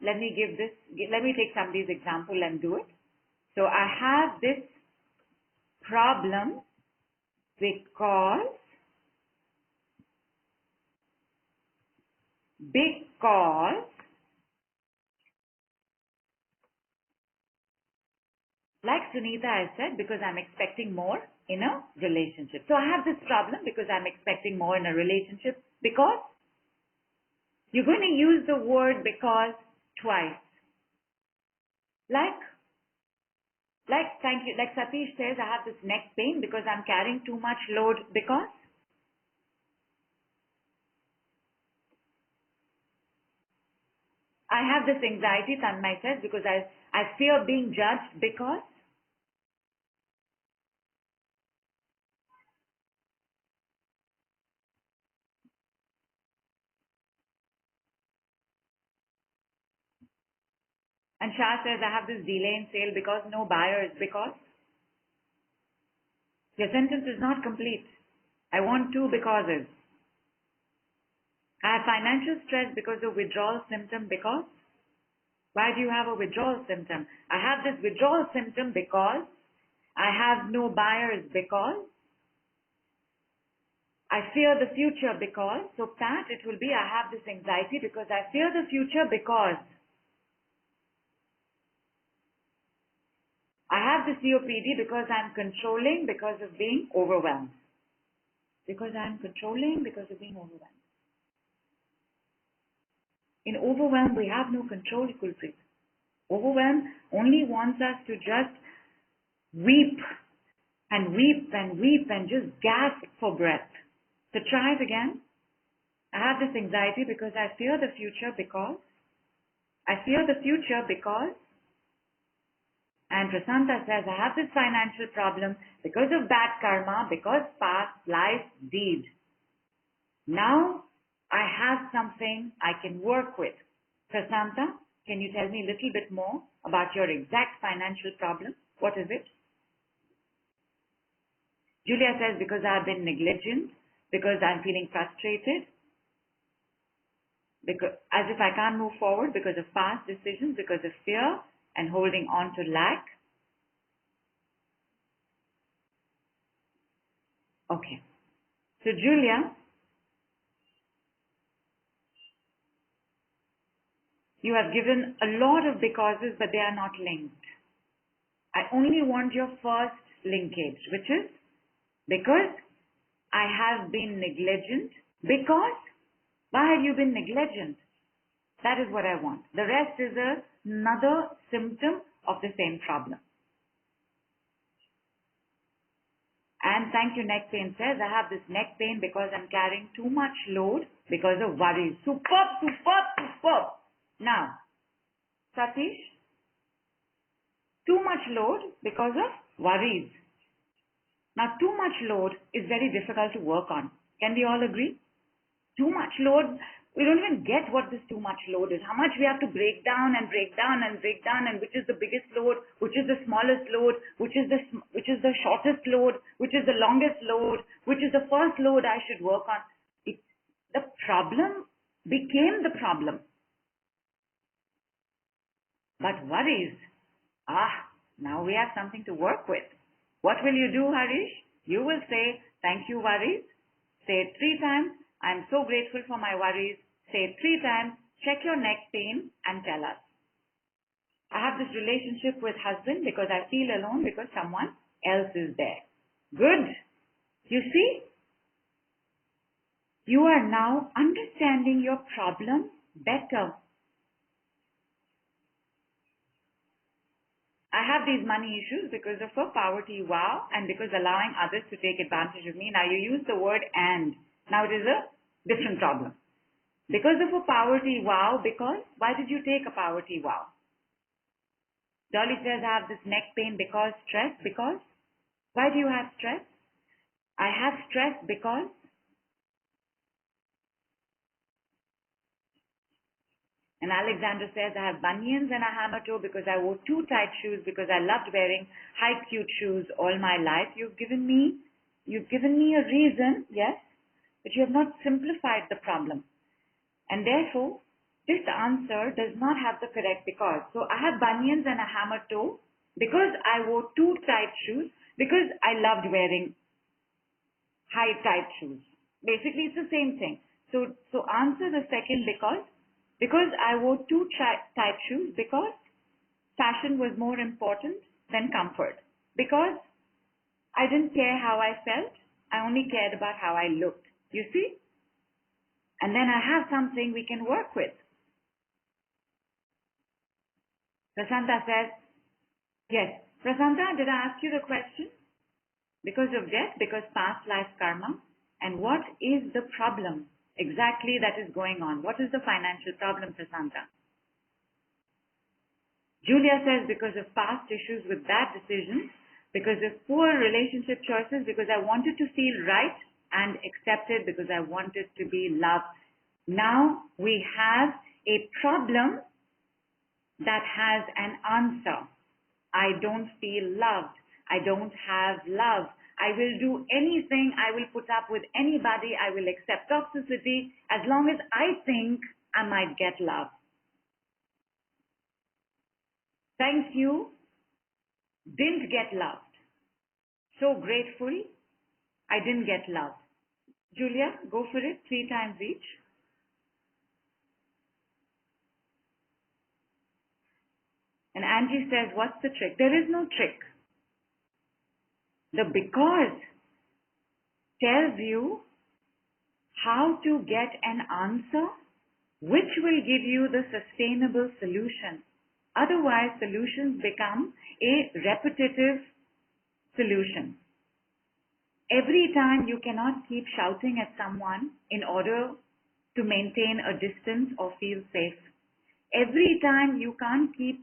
let me take somebody's example and do it. So, I have this problem because like Sunita has said, because I'm expecting more in a relationship. So I have this problem because I'm expecting more in a relationship because you're going to use the word because twice. Like thank you, like Satish says, I have this neck pain because I'm carrying too much load because. I have this anxiety, Tanmay says, because I fear being judged because. And Shah says, I have this delay in sale because no buyers, because. Your sentence is not complete. I want two becauses. I have financial stress because of withdrawal symptom because. Why do you have a withdrawal symptom? I have this withdrawal symptom because I have no buyers because I fear the future because. So that it will be I have this anxiety because I fear the future because I have the COPD because I'm controlling because of being overwhelmed. Because I'm controlling because of being overwhelmed. In overwhelm, we have no control, Kulpreet. Overwhelm only wants us to just weep and weep and weep and just gasp for breath. So try it again. I have this anxiety because I fear the future because. And Prasanta says, I have this financial problem because of bad karma, because past life deed. Now, I have something I can work with. Prasanta, can you tell me a little bit more about your exact financial problem? What is it? Julia says, because I have been negligent, because I'm feeling frustrated, because as if I can't move forward because of past decisions, because of fear and holding on to lack. Okay. So Julia, you have given a lot of becauses, but they are not linked. I only want your first linkage, which is because I have been negligent. Because? Why have you been negligent? That is what I want. The rest is another symptom of the same problem. And thank you, neck pain says, I have this neck pain because I'm carrying too much load because of worries. Superb, superb, superb. Now, Satish, too much load because of worries. Now, too much load is very difficult to work on. Can we all agree? Too much load, we don't even get what this too much load is. How much we have to break down and break down and break down, and which is the biggest load, which is the smallest load, which is the shortest load, which is the longest load, which is the first load I should work on. The problem became the problem. But worries, now we have something to work with. What will you do, Harish? You will say, thank you, worries. Say it 3 times. I'm so grateful for my worries. Say it 3 times. Check your neck pain and tell us. I have this relationship with husband because I feel alone because someone else is there. Good. You see? You are now understanding your problem better. I have these money issues because of a poverty vow and because allowing others to take advantage of me. Now you use the word and. Now it is a different problem. Because of a poverty vow, because, why did you take a poverty vow? Dolly says I have this neck pain because stress, because, why do you have stress? I have stress because, and Alexander says I have bunions and a hammer toe because I wore too tight shoes because I loved wearing high cute shoes all my life. You've given me a reason, yes, but you have not simplified the problem. And therefore, this answer does not have the correct because. So I have bunions and a hammer toe because I wore too tight shoes because I loved wearing high tight shoes. Basically, it's the same thing. So answer the second because I wore too tight shoes because fashion was more important than comfort. Because I didn't care how I felt, I only cared about how I looked. You see? And then I have something we can work with. Prasanta says, yes. Prasanta, did I ask you the question? Because of death, because past life karma. And what is the problem exactly that is going on? What is the financial problem, Prasanta? Julia says, because of past issues with bad decisions, because of poor relationship choices, because I wanted to feel right and accepted, because I wanted to be loved. Now we have a problem that has an answer. I don't feel loved. I don't have love. I will do anything. I will put up with anybody. I will accept toxicity as long as I think I might get love. Thank you. Didn't get loved. So grateful. I didn't get love. Julia, go for it 3 times each. And Angie says, what's the trick? There is no trick. The because tells you how to get an answer which will give you the sustainable solution. Otherwise, solutions become a repetitive solution. Every time you cannot keep shouting at someone in order to maintain a distance or feel safe. Every time you can't keep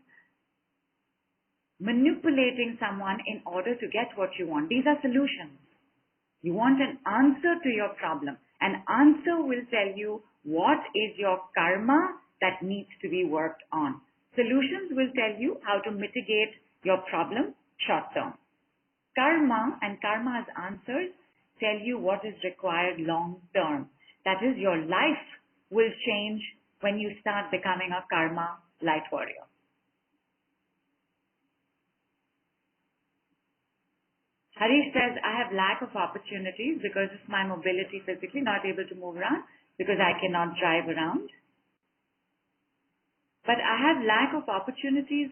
manipulating someone in order to get what you want. These are solutions. You want an answer to your problem. An answer will tell you what is your karma that needs to be worked on. Solutions will tell you how to mitigate your problem short term. Karma and karma's answers tell you what is required long term. That is, your life will change when you start becoming a karma light warrior. Harish says, I have lack of opportunities because of my mobility physically, not able to move around because I cannot drive around. But I have lack of opportunities.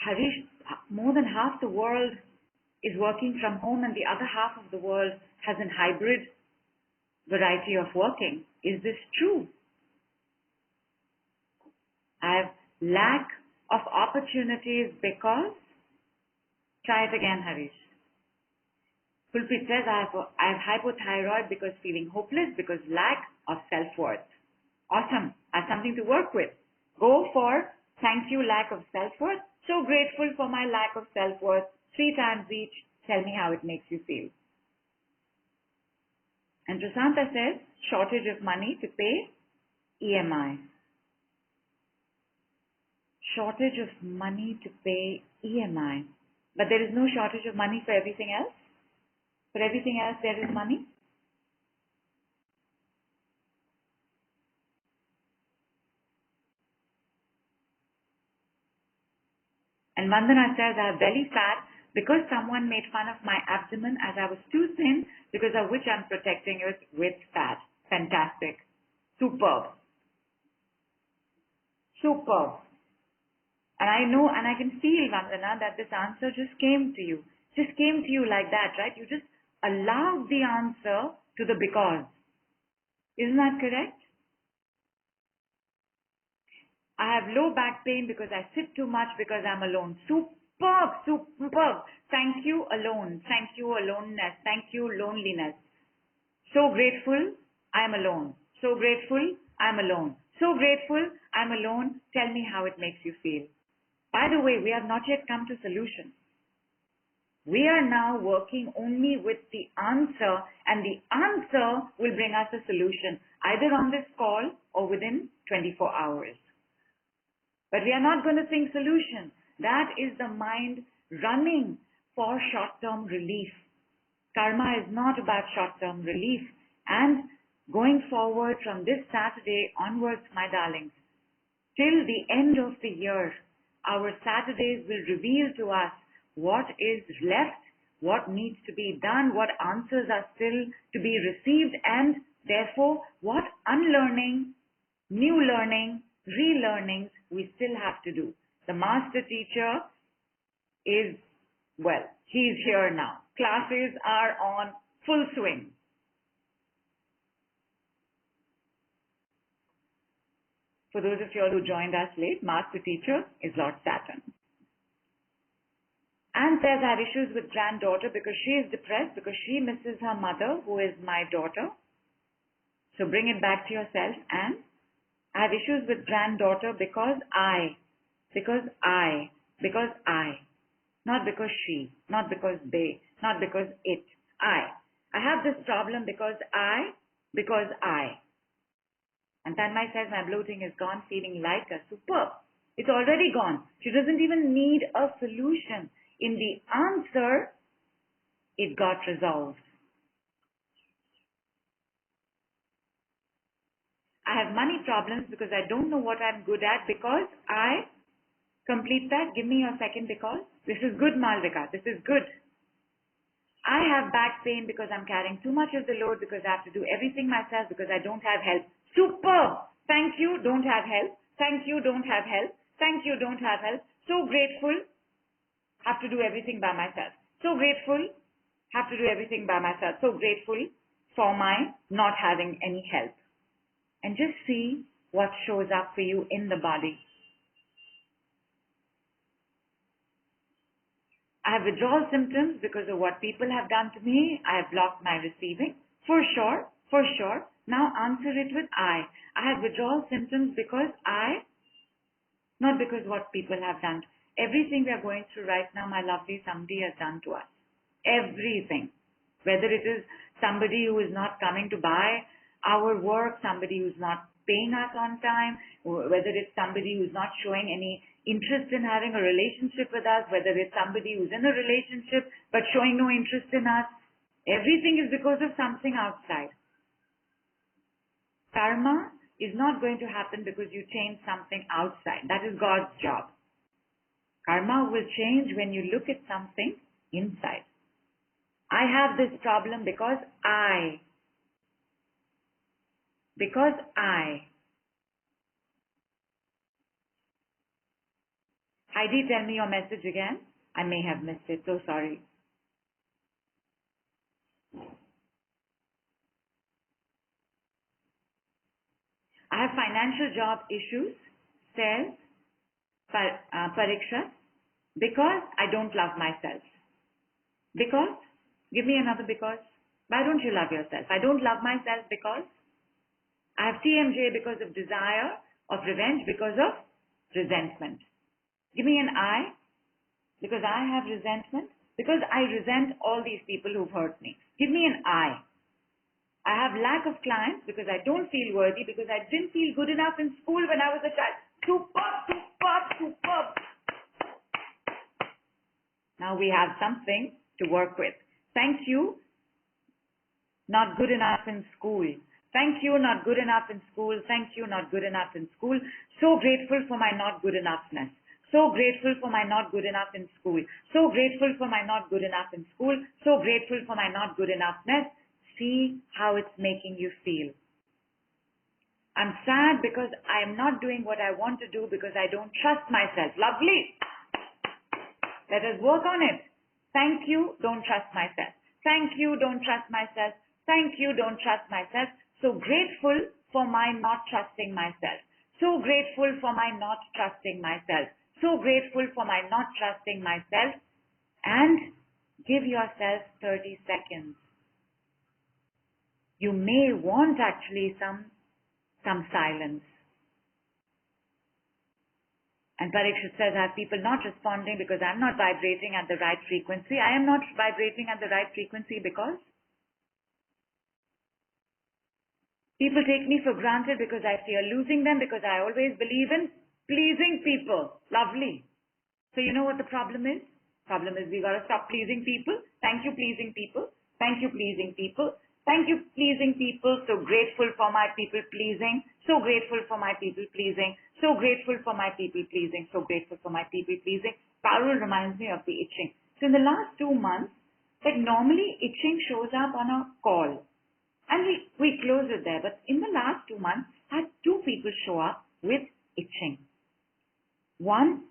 Harish, more than half the world is working from home and the other half of the world has a hybrid variety of working. Is this true? I have lack of opportunities because, try it again, Harish. Pulpit says, I have hypothyroid because feeling hopeless, because lack of self-worth. Awesome. I have something to work with. Go for thank you, lack of self-worth. So grateful for my lack of self-worth. 3 times each. Tell me how it makes you feel. And Prasanta says, shortage of money to pay EMI. Shortage of money to pay EMI. But there is no shortage of money for everything else? For everything else, there is money? And Vandana says, I have belly fat because someone made fun of my abdomen as I was too thin, because of which I'm protecting it with fat. Fantastic. Superb. Superb. And I know and I can feel, Vandana, that this answer just came to you. Just came to you like that, right? You just allowed the answer to the because. Isn't that correct? I have low back pain because I sit too much because I'm alone. Superb, superb. Thank you, alone. Thank you, aloneness. Thank you, loneliness. So grateful, I'm alone. So grateful, I'm alone. So grateful, I'm alone. Tell me how it makes you feel. By the way, we have not yet come to solution. We are now working only with the answer, and the answer will bring us a solution, either on this call or within 24 hours. But we are not going to think solution. That is the mind running for short-term relief. Karma is not about short-term relief. And going forward from this Saturday onwards, my darlings, till the end of the year, our Saturdays will reveal to us what is left, what needs to be done, what answers are still to be received, and therefore what unlearning, new learning, relearnings we still have to do. The master teacher is, well, he's here now. Classes are on full swing. For those of you all who joined us late, master teacher is Lord Saturn. Anne says, I have issues with granddaughter because she is depressed because she misses her mother, who is my daughter. So bring it back to yourself. Anne, I have issues with granddaughter because I, not because she, not because they, not because it, I. I have this problem because I. And Tanmay says, my bloating is gone, feeling lighter. Superb. It's already gone. She doesn't even need a solution. In the answer, it got resolved. I have money problems because I don't know what I'm good at because I complete that. Give me your second because. This is good, Malvika. This is good. I have back pain because I'm carrying too much of the load because I have to do everything myself because I don't have help. Superb. Thank you, don't have help. Thank you, don't have help. Thank you, don't have help. So grateful. Have to do everything by myself. So grateful. Have to do everything by myself. So grateful for my not having any help. And just see what shows up for you in the body. I have withdrawal symptoms because of what people have done to me. I have blocked my receiving. For sure, for sure. Now answer it with I. I have withdrawal symptoms because I, not because what people have done. Everything we are going through right now, my lovely, somebody has done to us. Everything. Whether it is somebody who is not coming to buy our work, somebody who's not paying us on time, whether it's somebody who's not showing any interest in having a relationship with us, whether it's somebody who's in a relationship but showing no interest in us. Everything is because of something outside. Karma is not going to happen because you change something outside. That is God's job. Karma will change when you look at something inside. I have this problem because I. Heidi, tell me your message again. I may have missed it. So sorry. I have financial job issues, says Pariksha, because I don't love myself. Because? Give me another because. Why don't you love yourself? I don't love myself because I have TMJ because of desire, of revenge, because of resentment. Give me an I, because I have resentment, because I resent all these people who've hurt me. Give me an I. I have lack of clients because I don't feel worthy, because I didn't feel good enough in school when I was a child. Superb, superb, superb. Now we have something to work with. Thank you, not good enough in school. Thank you, not good enough in school. Thank you, not good enough in school. So grateful for my not good enoughness. So grateful for my not good enough in school. So grateful for my not good enough in school. So grateful for my not good enoughness. See how it's making you feel. I'm sad because I am not doing what I want to do because I don't trust myself. Lovely. Let us work on it. Thank you, don't trust myself. Thank you, don't trust myself. Thank you, don't trust myself. So grateful for my not trusting myself. So grateful for my not trusting myself. So grateful for my not trusting myself. And give yourself 30 seconds. You may want actually some silence. And Parikshit says, I have people not responding because I'm not vibrating at the right frequency. I am not vibrating at the right frequency because people take me for granted because I fear losing them, because I always believe in pleasing people. Lovely. So you know what the problem is? Problem is we got to stop pleasing people. Thank you, pleasing people. Thank you, pleasing people. Thank you, pleasing people. So grateful for my people pleasing. So grateful for my people pleasing. So grateful for my people pleasing. So grateful for my people pleasing. Parul reminds me of the itching. So in the last 2 months, like normally itching shows up on a call. And we close it there. But in the last 2 months, I had 2 people show up with itching. One,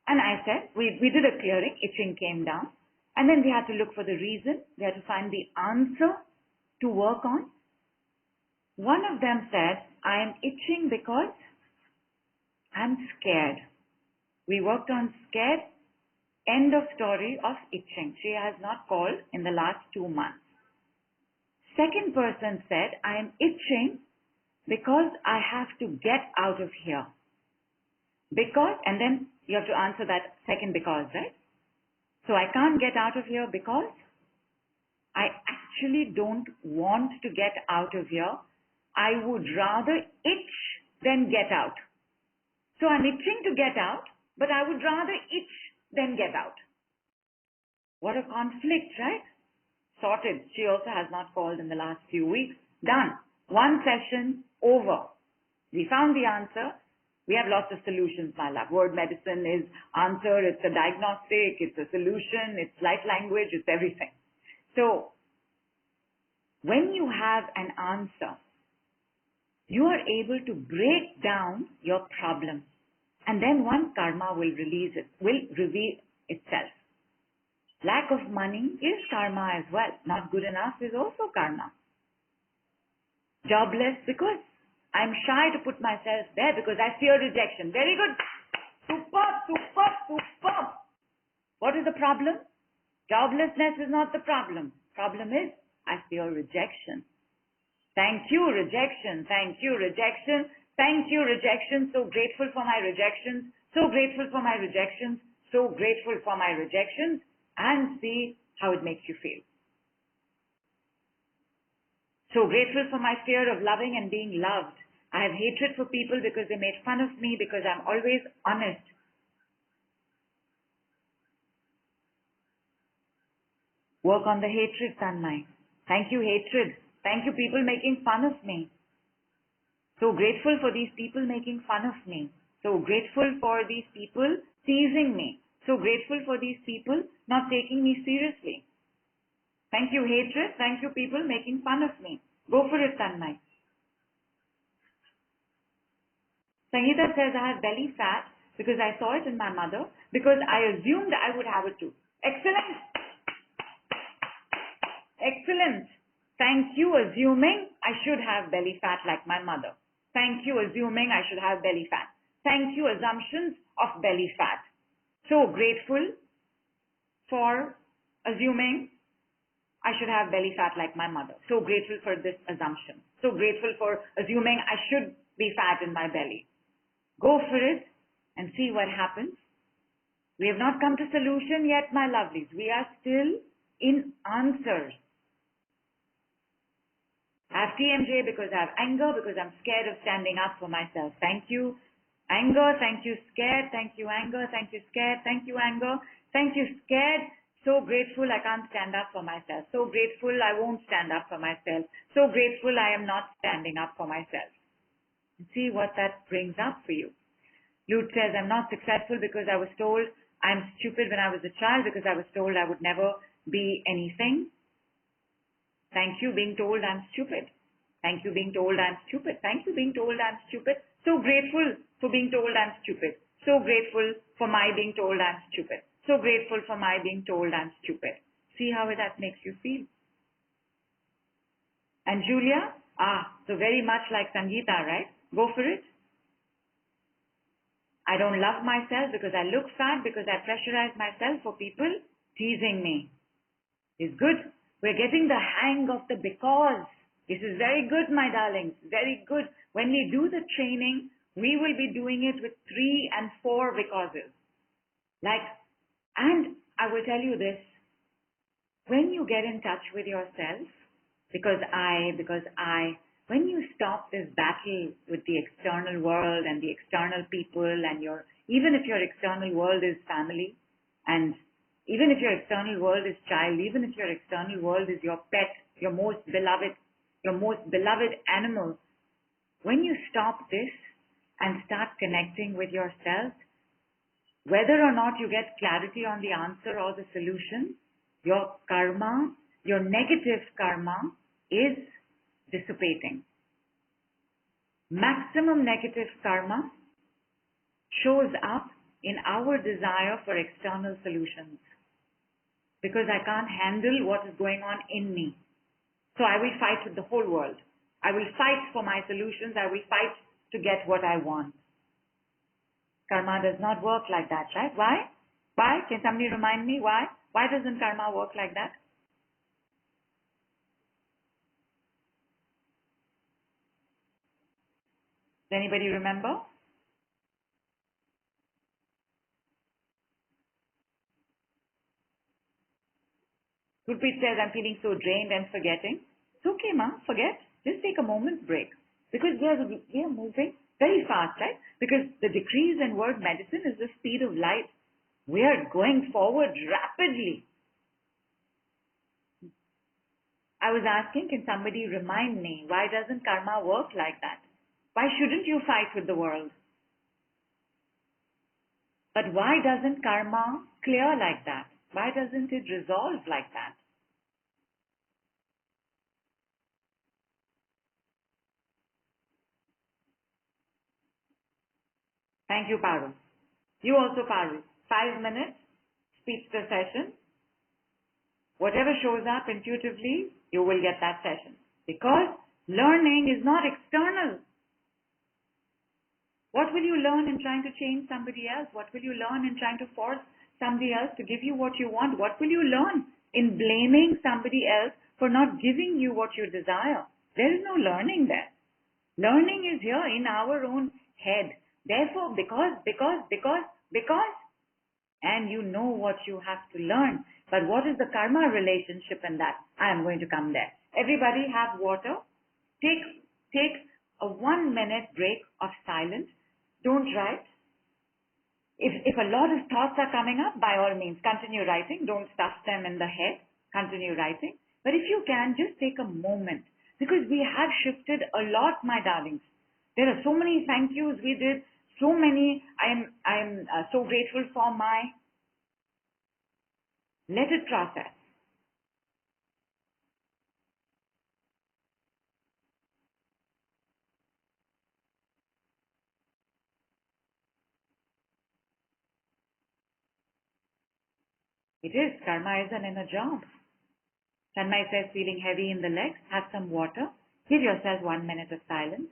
and I said, we did a clearing, itching came down. And then we had to look for the reason. We had to find the answer to work on. One of them said, I am itching because I'm scared. We worked on scared. End of story of itching. She has not called in the last 2 months. Second person said, I am itching because I have to get out of here. Because, and then you have to answer that second because, right? So I can't get out of here because I actually don't want to get out of here. I would rather itch than get out. So I'm itching to get out, but I would rather itch than get out. What a conflict, right? Sorted. She also has not called in the last few weeks. Done. 1 session over. We found the answer. We have lots of solutions, my love. Word medicine is answer. It's a diagnostic. It's a solution. It's light language. It's everything. So when you have an answer, you are able to break down your problem. And then one karma will reveal itself. Lack of money is karma as well. Not good enough is also karma. Jobless because I'm shy to put myself there because I fear rejection. Very good. Superb, superb, superb. What is the problem? Joblessness is not the problem. Problem is I fear rejection. Thank you, rejection. Thank you, rejection. Thank you, rejection. So grateful for my rejections. So grateful for my rejections. So grateful for my rejections. And see how it makes you feel. So grateful for my fear of loving and being loved. I have hatred for people because they made fun of me because I'm always honest. Work on the hatred, Tanmay. Thank you, hatred. Thank you, people making fun of me. So grateful for these people making fun of me. So grateful for these people teasing me. So grateful for these people not taking me seriously. Thank you, hatred. Thank you, people making fun of me. Go for it, Tanmay. Sangeeta says, I have belly fat because I saw it in my mother because I assumed I would have it too. Excellent. Excellent. Thank you, assuming I should have belly fat like my mother. Thank you, assuming I should have belly fat. Thank you, assumptions of belly fat. So grateful for assuming I should have belly fat like my mother. So grateful for this assumption. So grateful for assuming I should be fat in my belly. Go for it and see what happens. We have not come to solution yet, my lovelies. We are still in answers. I have TMJ because I have anger, because I'm scared of standing up for myself. Thank you. Anger, thank you, scared, thank you, anger, thank you, scared, thank you, anger, thank you, scared. So grateful I can't stand up for myself. So grateful I won't stand up for myself. So grateful I am not standing up for myself. And see what that brings up for you. Lute says, I'm not successful because I was told I'm stupid when I was a child, because I was told I would never be anything. Thank you being told I'm stupid. Thank you being told I'm stupid. Thank you being told I'm stupid. So grateful for being told I'm stupid. So grateful for my being told I'm stupid. So grateful for my being told I'm stupid. See how that makes you feel. And Julia, so very much like Sangeeta, right? Go for it. I don't love myself because I look fat, because I pressurize myself for people teasing me. It's good. We're getting the hang of the because. This is very good, my darlings. Very good. When we do the training, we will be doing it with 3 and 4 becauses. And I will tell you this, when you get in touch with yourself, when you stop this battle with the external world and the external people and even if your external world is family, and even if your external world is child, even if your external world is your pet, your most beloved animal, when you stop this and start connecting with yourself, whether or not you get clarity on the answer or the solution, your karma, your negative karma is dissipating. Maximum negative karma shows up in our desire for external solutions, because I can't handle what is going on in me. So I will fight with the whole world. I will fight for my solutions. I will fight to get what I want. Karma does not work like that, right? Why? Why? Can somebody remind me why? Why doesn't karma work like that? Does anybody remember? Gurpreet says, I'm feeling so drained and forgetting. It's okay, ma. Forget. Just take a moment's break. Because we are moving very fast, right? Because the decrease in word medicine is the speed of light. We are going forward rapidly. I was asking, can somebody remind me, why doesn't karma work like that? Why shouldn't you fight with the world? But why doesn't karma clear like that? Why doesn't it resolve like that? Thank you, Parul. You also, Parul. 5 minutes, speedster session. Whatever shows up intuitively, you will get that session. Because learning is not external. What will you learn in trying to change somebody else? What will you learn in trying to force somebody else to give you what you want? What will you learn in blaming somebody else for not giving you what you desire? There is no learning there. Learning is here in our own head. Therefore, because, and you know what you have to learn. But what is the karma relationship in that? I am going to come there. Everybody have water. Take a 1 minute break of silence. Don't write. If a lot of thoughts are coming up, by all means, continue writing. Don't stuff them in the head. Continue writing. But if you can, just take a moment. Because we have shifted a lot, my darlings. There are so many thank yous we did. So many. I'm so grateful for my. Let it process. It is. Karma is an inner job. Tanmay says, feeling heavy in the legs, have some water. Give yourself 1 minute of silence.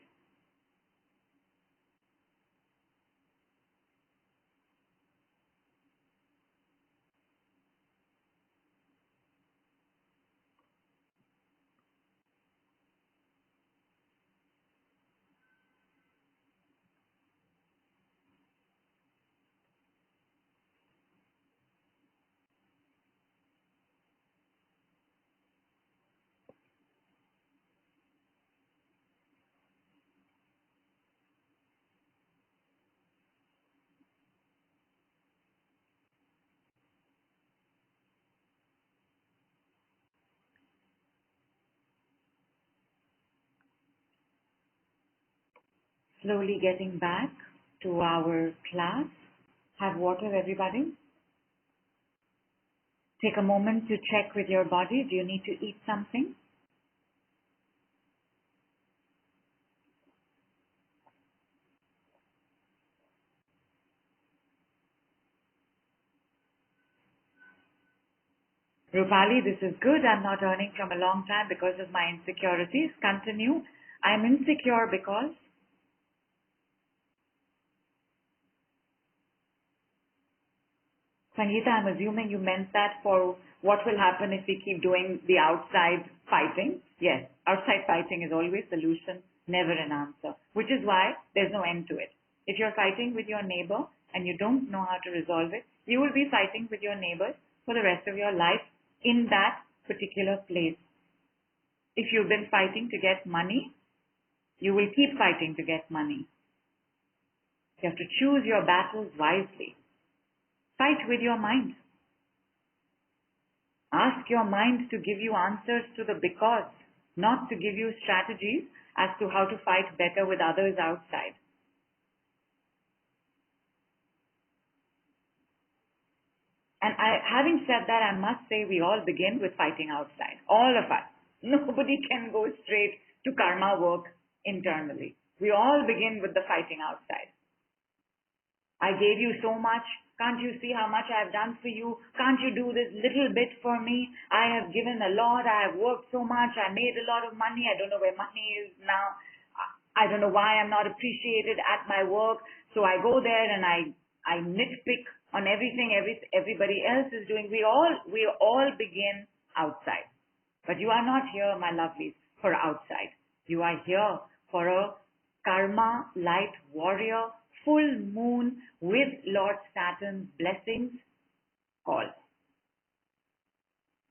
Slowly getting back to our class. Have water, everybody. Take a moment to check with your body. Do you need to eat something? Rupali, this is good. I'm not earning from a long time because of my insecurities. Continue. I'm insecure because... Sangeeta, I'm assuming you meant that for what will happen if we keep doing the outside fighting. Yes, outside fighting is always solution, never an answer, which is why there's no end to it. If you're fighting with your neighbor and you don't know how to resolve it, you will be fighting with your neighbors for the rest of your life in that particular place. If you've been fighting to get money, you will keep fighting to get money. You have to choose your battles wisely. Fight with your mind. Ask your mind to give you answers to the because, not to give you strategies as to how to fight better with others outside. And having said that, I must say we all begin with fighting outside. All of us. Nobody can go straight to karma work internally. We all begin with the fighting outside. I gave you so much. Can't you see how much I have done for you? Can't you do this little bit for me? I have given a lot. I have worked so much. I made a lot of money. I don't know where money is now. I don't know why I'm not appreciated at my work. So I go there and I nitpick on everything everybody else is doing. We all begin outside. But you are not here, my lovelies, for outside. You are here for a karma light warrior full moon with Lord Saturn's blessings call.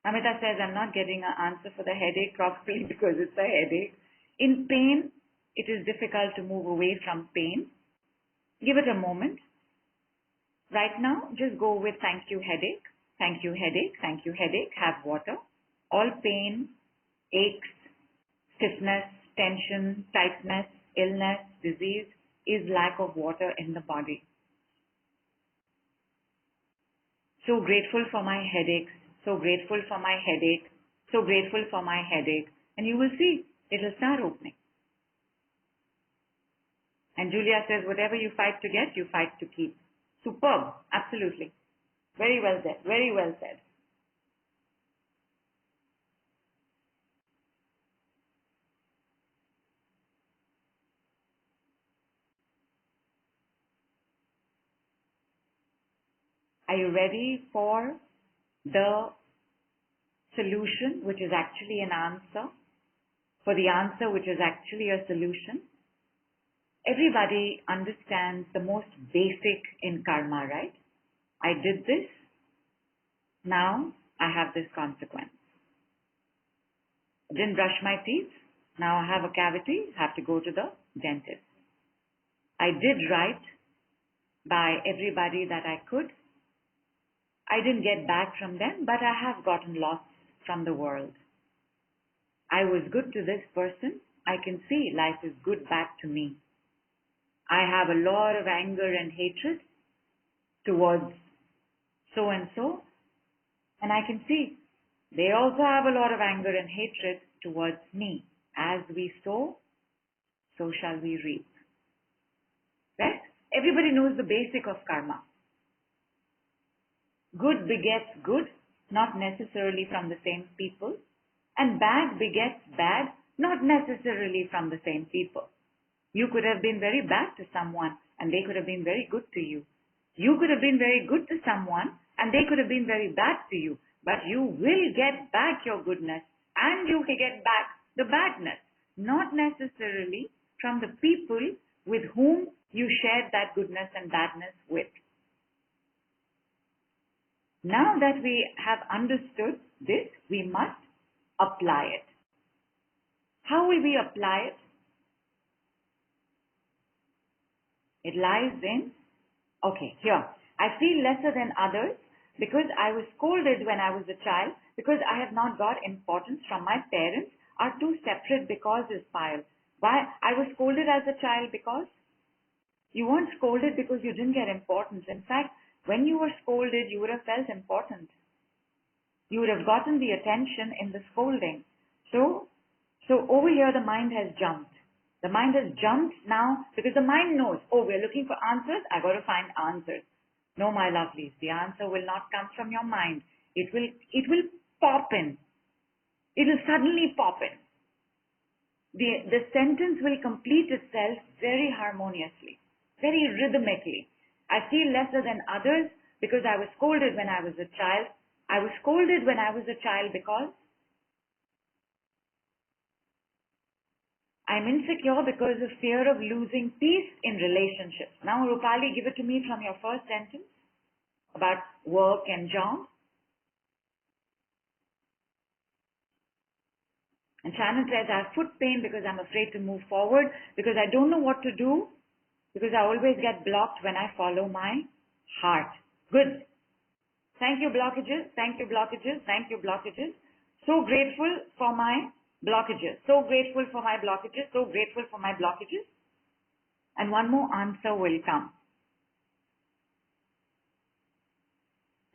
Amita says, I'm not getting an answer for the headache probably because it's a headache. In pain, it is difficult to move away from pain. Give it a moment. Right now, just go with thank you headache, thank you headache, thank you headache, have water. All pain, aches, stiffness, tension, tightness, illness, disease, is lack of water in the body. So grateful for my headaches, so grateful for my headache, so grateful for my headache. And you will see, it will start opening. And Julia says, whatever you fight to get, you fight to keep. Superb, absolutely. Very well said, very well said. Are you ready for the solution, which is actually an answer? For the answer, which is actually a solution? Everybody understands the most basic in karma, right? I did this. Now I have this consequence. I didn't brush my teeth. Now I have a cavity. Have to go to the dentist. I did right by everybody that I could. I didn't get back from them, but I have gotten lost from the world. I was good to this person. I can see life is good back to me. I have a lot of anger and hatred towards so and so, and I can see they also have a lot of anger and hatred towards me. As we sow, so shall we reap. Right? Everybody knows the basic of karma. Good begets good, not necessarily from the same people, and bad begets bad, not necessarily from the same people. You could have been very bad to someone and they could have been very good to you. You could have been very good to someone and they could have been very bad to you. But you will get back your goodness and you will get back the badness, not necessarily from the people with whom you shared that goodness and badness with. Now that we have understood this, we must apply it. How will we apply it? It lies in, okay, here. I feel lesser than others because I was scolded when I was a child, because I have not got importance from my parents, are two separate becauses, Payal. Why? I was scolded as a child because You weren't scolded because you didn't get importance. In fact, when you were scolded, you would have felt important. You would have gotten the attention in the scolding. So over here the mind has jumped. The mind has jumped now because the mind knows, oh, we're looking for answers. I got to find answers. No, my lovelies, the answer will not come from your mind. It will pop in. It will suddenly pop in. The sentence will complete itself very harmoniously, very rhythmically. I feel lesser than others because I was scolded when I was a child. I was scolded when I was a child because I'm insecure because of fear of losing peace in relationships. Now, Rupali, give it to me from your first sentence about work and job. And Shannon says, I have foot pain because I'm afraid to move forward, because I don't know what to do, because I always get blocked when I follow my heart. Good. Thank you, blockages. Thank you, blockages. Thank you, blockages. So grateful for my blockages. So grateful for my blockages. So grateful for my blockages. And one more answer will come.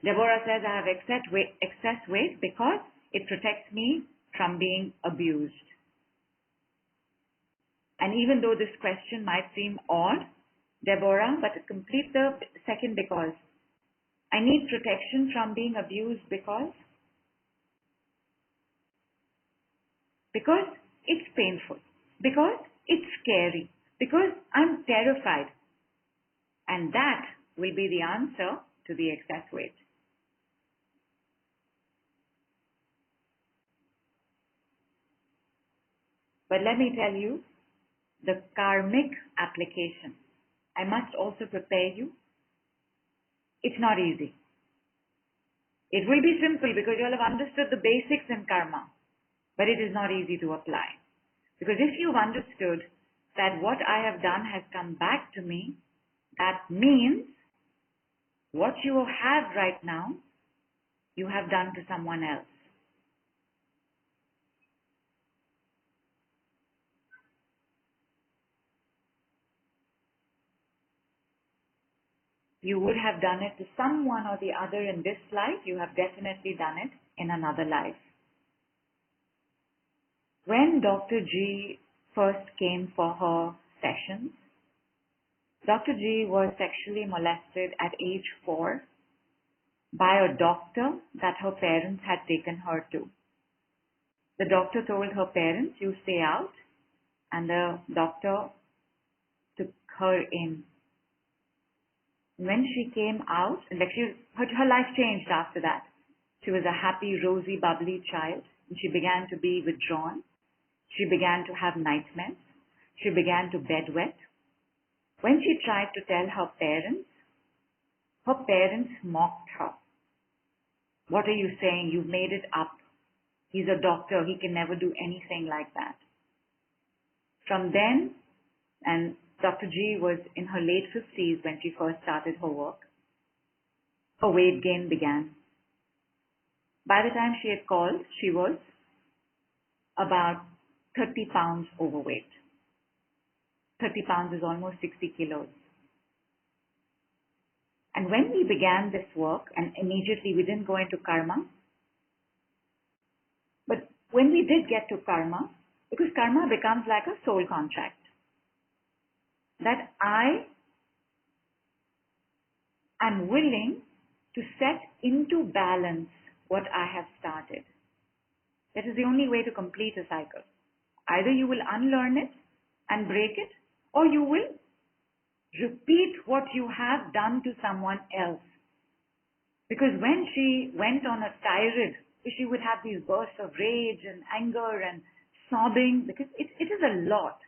Deborah says, I have excess weight because it protects me from being abused. And even though this question might seem odd, Deborah, but to complete the second because I need protection from being abused because it's painful, because it's scary, because I'm terrified. And that will be the answer to the excess weight. But let me tell you, the karmic application, I must also prepare you. It's not easy. It will be simple because you'll have understood the basics in karma, but it is not easy to apply. Because if you've understood that what I have done has come back to me, that means what you have right now, you have done to someone else. You would have done it to someone or the other in this life. You have definitely done it in another life. When Dr. G first came for her sessions, Dr. G was sexually molested at age 4 by a doctor that her parents had taken her to. The doctor told her parents, you stay out, and the doctor took her in. When she came out, her life changed after that. She was a happy, rosy, bubbly child, and she began to be withdrawn. She began to have nightmares. She began to bedwet. When she tried to tell her parents mocked her. What are you saying? You've made it up. He's a doctor. He can never do anything like that. From then, and Dr. G was in her late 50s when she first started her work, her weight gain began. By the time she had called, she was about 30 pounds overweight. 30 pounds is almost 60 kilos. And when we began this work, and immediately we didn't go into karma, but when we did get to karma, because karma becomes like a soul contract, that I am willing to set into balance what I have started. That is the only way to complete a cycle. Either you will unlearn it and break it, or you will repeat what you have done to someone else. Because when she went on a tirade, she would have these bursts of rage and anger and sobbing, because it is a lot.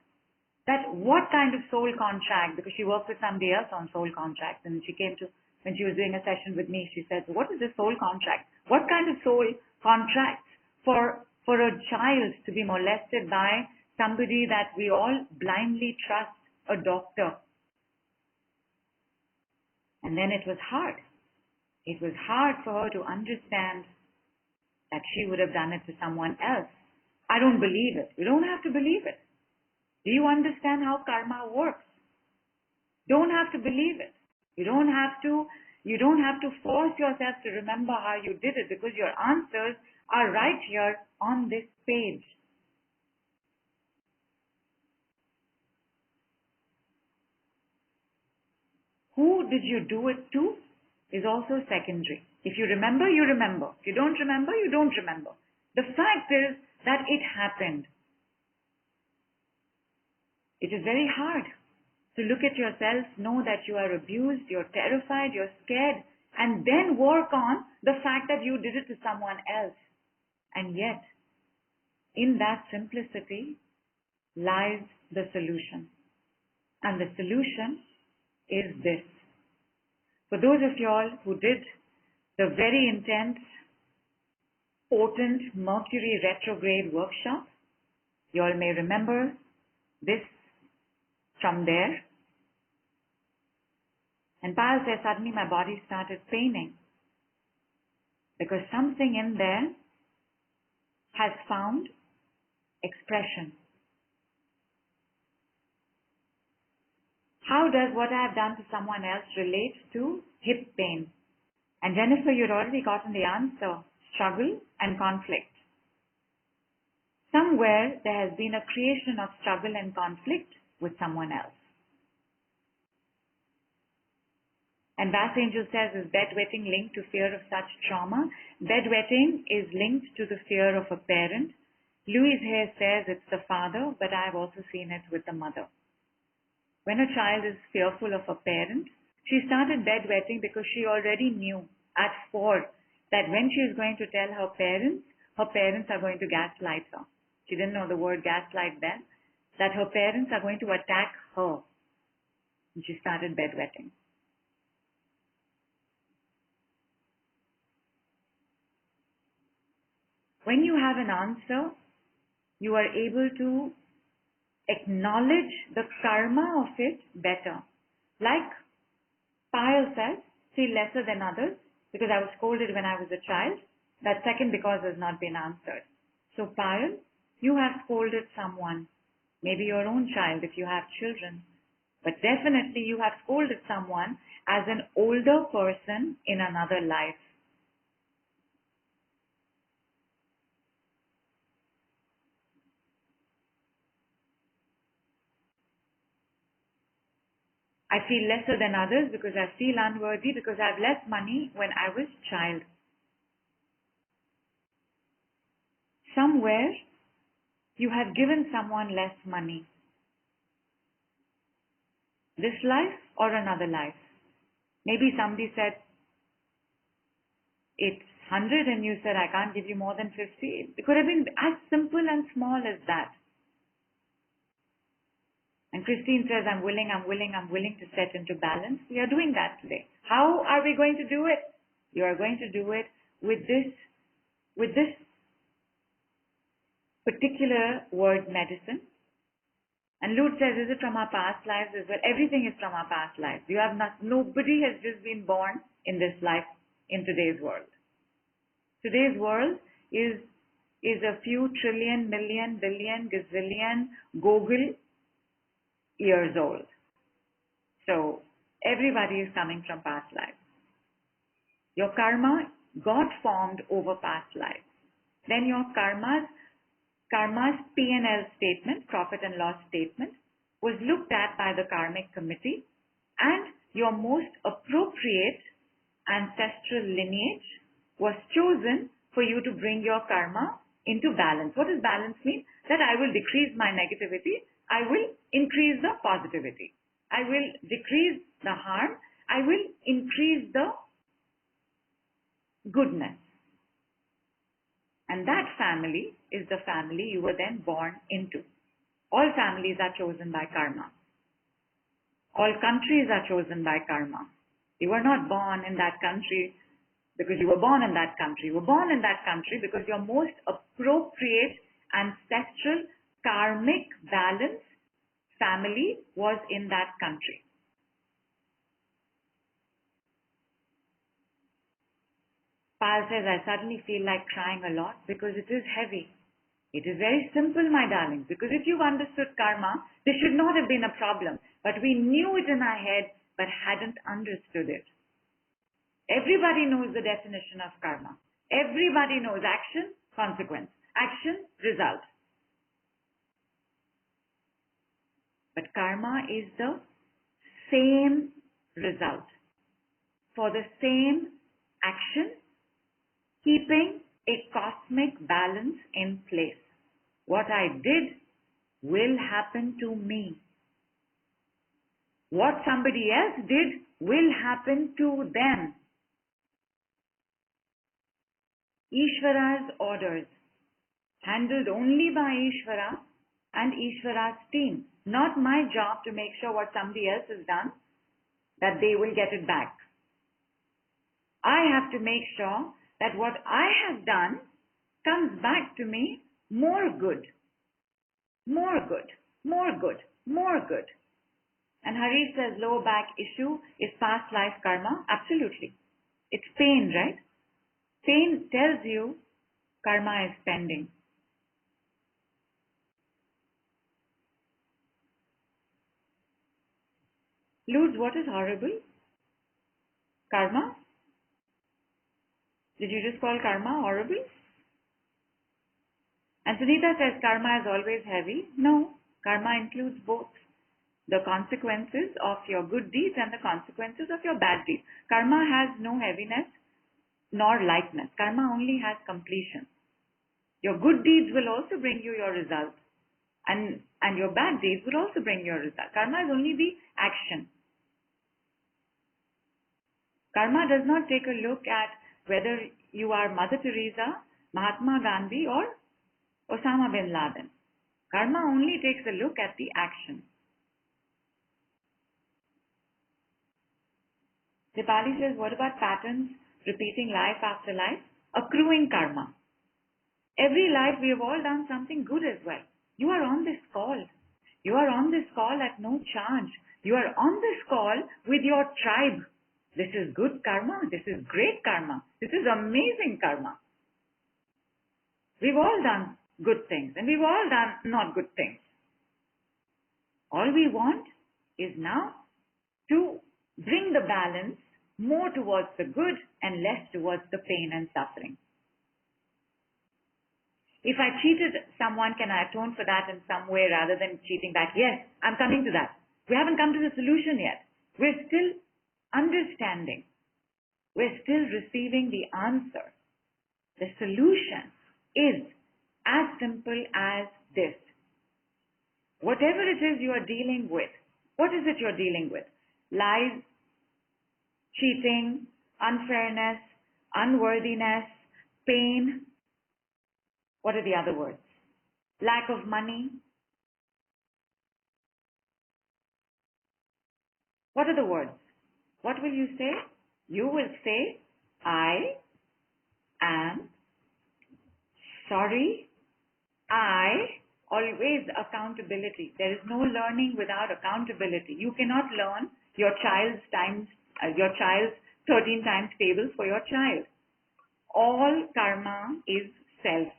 That what kind of soul contract, because she worked with somebody else on soul contracts, and she came to, when she was doing a session with me, she said, what is this soul contract? What kind of soul contract for a child to be molested by somebody that we all blindly trust, a doctor? And then it was hard. It was hard for her to understand that she would have done it to someone else. I don't believe it. You don't have to believe it. Do you understand how karma works? Don't have to believe it. You don't have to force yourself to remember how you did it, because your answers are right here on this page. Who did you do it to is also secondary. If you remember, you remember. If you don't remember, you don't remember. The fact is that it happened. It is very hard to look at yourself, know that you are abused, you're terrified, you're scared, and then work on the fact that you did it to someone else. And yet, in that simplicity lies the solution. And the solution is this. For those of y'all who did the very intense, potent Mercury retrograde workshop, y'all may remember this from there. And Payal says, suddenly my body started paining because something in there has found expression. How does what I have done to someone else relate to hip pain? And Jennifer, you'd already gotten the answer: struggle and conflict. Somewhere there has been a creation of struggle and conflict with someone else. And Bass Angel says, is bedwetting linked to fear of such trauma? Bedwetting is linked to the fear of a parent. Louise here says it's the father, but I've also seen it with the mother. When a child is fearful of a parent, she started bedwetting because she already knew at 4 that when she is going to tell her parents are going to gaslight her. She didn't know the word gaslight then, that her parents are going to attack her. And she started bedwetting. When you have an answer, you are able to acknowledge the karma of it better. Like Payal says, feel lesser than others because I was scolded when I was a child. That second because has not been answered. So Payal, you have scolded someone, maybe your own child if you have children, but definitely you have scolded someone as an older person in another life. I feel lesser than others because I feel unworthy because I have less money when I was a child. Somewhere you have given someone less money. This life or another life. Maybe somebody said, it's 100 and you said, I can't give you more than 50. It could have been as simple and small as that. And Christine says, I'm willing to set into balance. We are doing that today. How are we going to do it? You are going to do it with this particular word, medicine. And Lute says, is it from our past lives as well? Everything is from our past lives. Nobody has just been born in this life in today's world. Today's world is a few trillion, million, billion, gazillion, Google years old. So everybody is coming from past lives. Your karma got formed over past lives. Then your karma's P&L statement, profit and loss statement, was looked at by the Karmic committee, and your most appropriate ancestral lineage was chosen for you to bring your karma into balance. What does balance mean? That I will decrease my negativity, I will increase the positivity. I will decrease the harm, I will increase the goodness. And that family is the family you were then born into. All families are chosen by karma. All countries are chosen by karma. You were not born in that country because you were born in that country. You were born in that country because your most appropriate ancestral karmic balance family was in that country. Pal says, I suddenly feel like crying a lot because it is heavy. It is very simple, my darlings, because if you've understood karma, this should not have been a problem. But we knew it in our head, but hadn't understood it. Everybody knows the definition of karma. Everybody knows action, consequence. Action, result. But karma is the same result for the same action, keeping a cosmic balance in place. What I did will happen to me. What somebody else did will happen to them. Ishvara's orders, handled only by Ishvara and Ishvara's team. Not my job to make sure what somebody else has done, that they will get it back. I have to make sure that what I have done comes back to me more good, more good, more good, more good. And Harish says lower back issue is past life karma. Absolutely. It's pain, right? Pain tells you karma is pending. Luz, what is horrible? Karma? Did you just call karma horrible? And Sunita says karma is always heavy. No, karma includes both the consequences of your good deeds and the consequences of your bad deeds. Karma has no heaviness nor lightness. Karma only has completion. Your good deeds will also bring you your result. And your bad deeds will also bring your result. Karma is only the action. Karma does not take a look at whether you are Mother Teresa, Mahatma Gandhi or Osama bin Laden. Karma only takes a look at the action. Dipali says, what about patterns repeating life after life? Accruing karma. Every life we have all done something good as well. You are on this call. You are on this call at no charge. You are on this call with your tribe. This is good karma. This is great karma. This is amazing karma. We've all done good things and we've all done not good things. All we want is now to bring the balance more towards the good and less towards the pain and suffering. If I cheated someone, can I atone for that in some way rather than cheating back? Yes, I'm coming to that. We haven't come to the solution yet. We're still understanding. We're still receiving the answer. The solution is as simple as this. Whatever it is you are dealing with, what is it you're dealing with? Lies, cheating, unfairness, unworthiness, pain. What are the other words? Lack of money. What are the words? What will you say? You will say, I am sorry. Always accountability. There is no learning without accountability. You cannot learn your child's 13 times table for your child. All karma is self.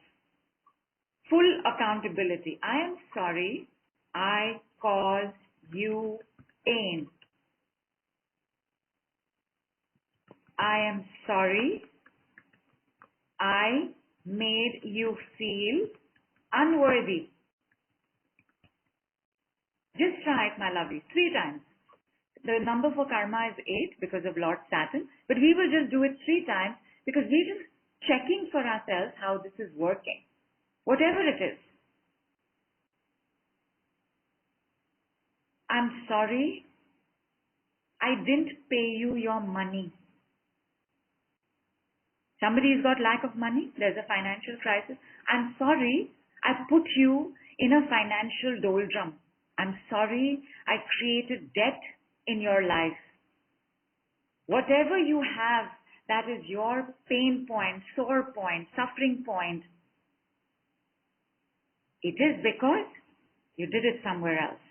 Full accountability. I am sorry. I caused you pain. I am sorry. I made you feel unworthy. Just try it, my lovely, 3 times. The number for karma is 8 because of Lord Saturn, but we will just do it 3 times because we're just checking for ourselves how this is working. Whatever it is. I'm sorry. I didn't pay you your money. Somebody's got lack of money. There's a financial crisis. I'm sorry. I put you in a financial doldrum. I'm sorry. I created debt in your life. Whatever you have, that is your pain point, sore point, suffering point. It is because you did it somewhere else.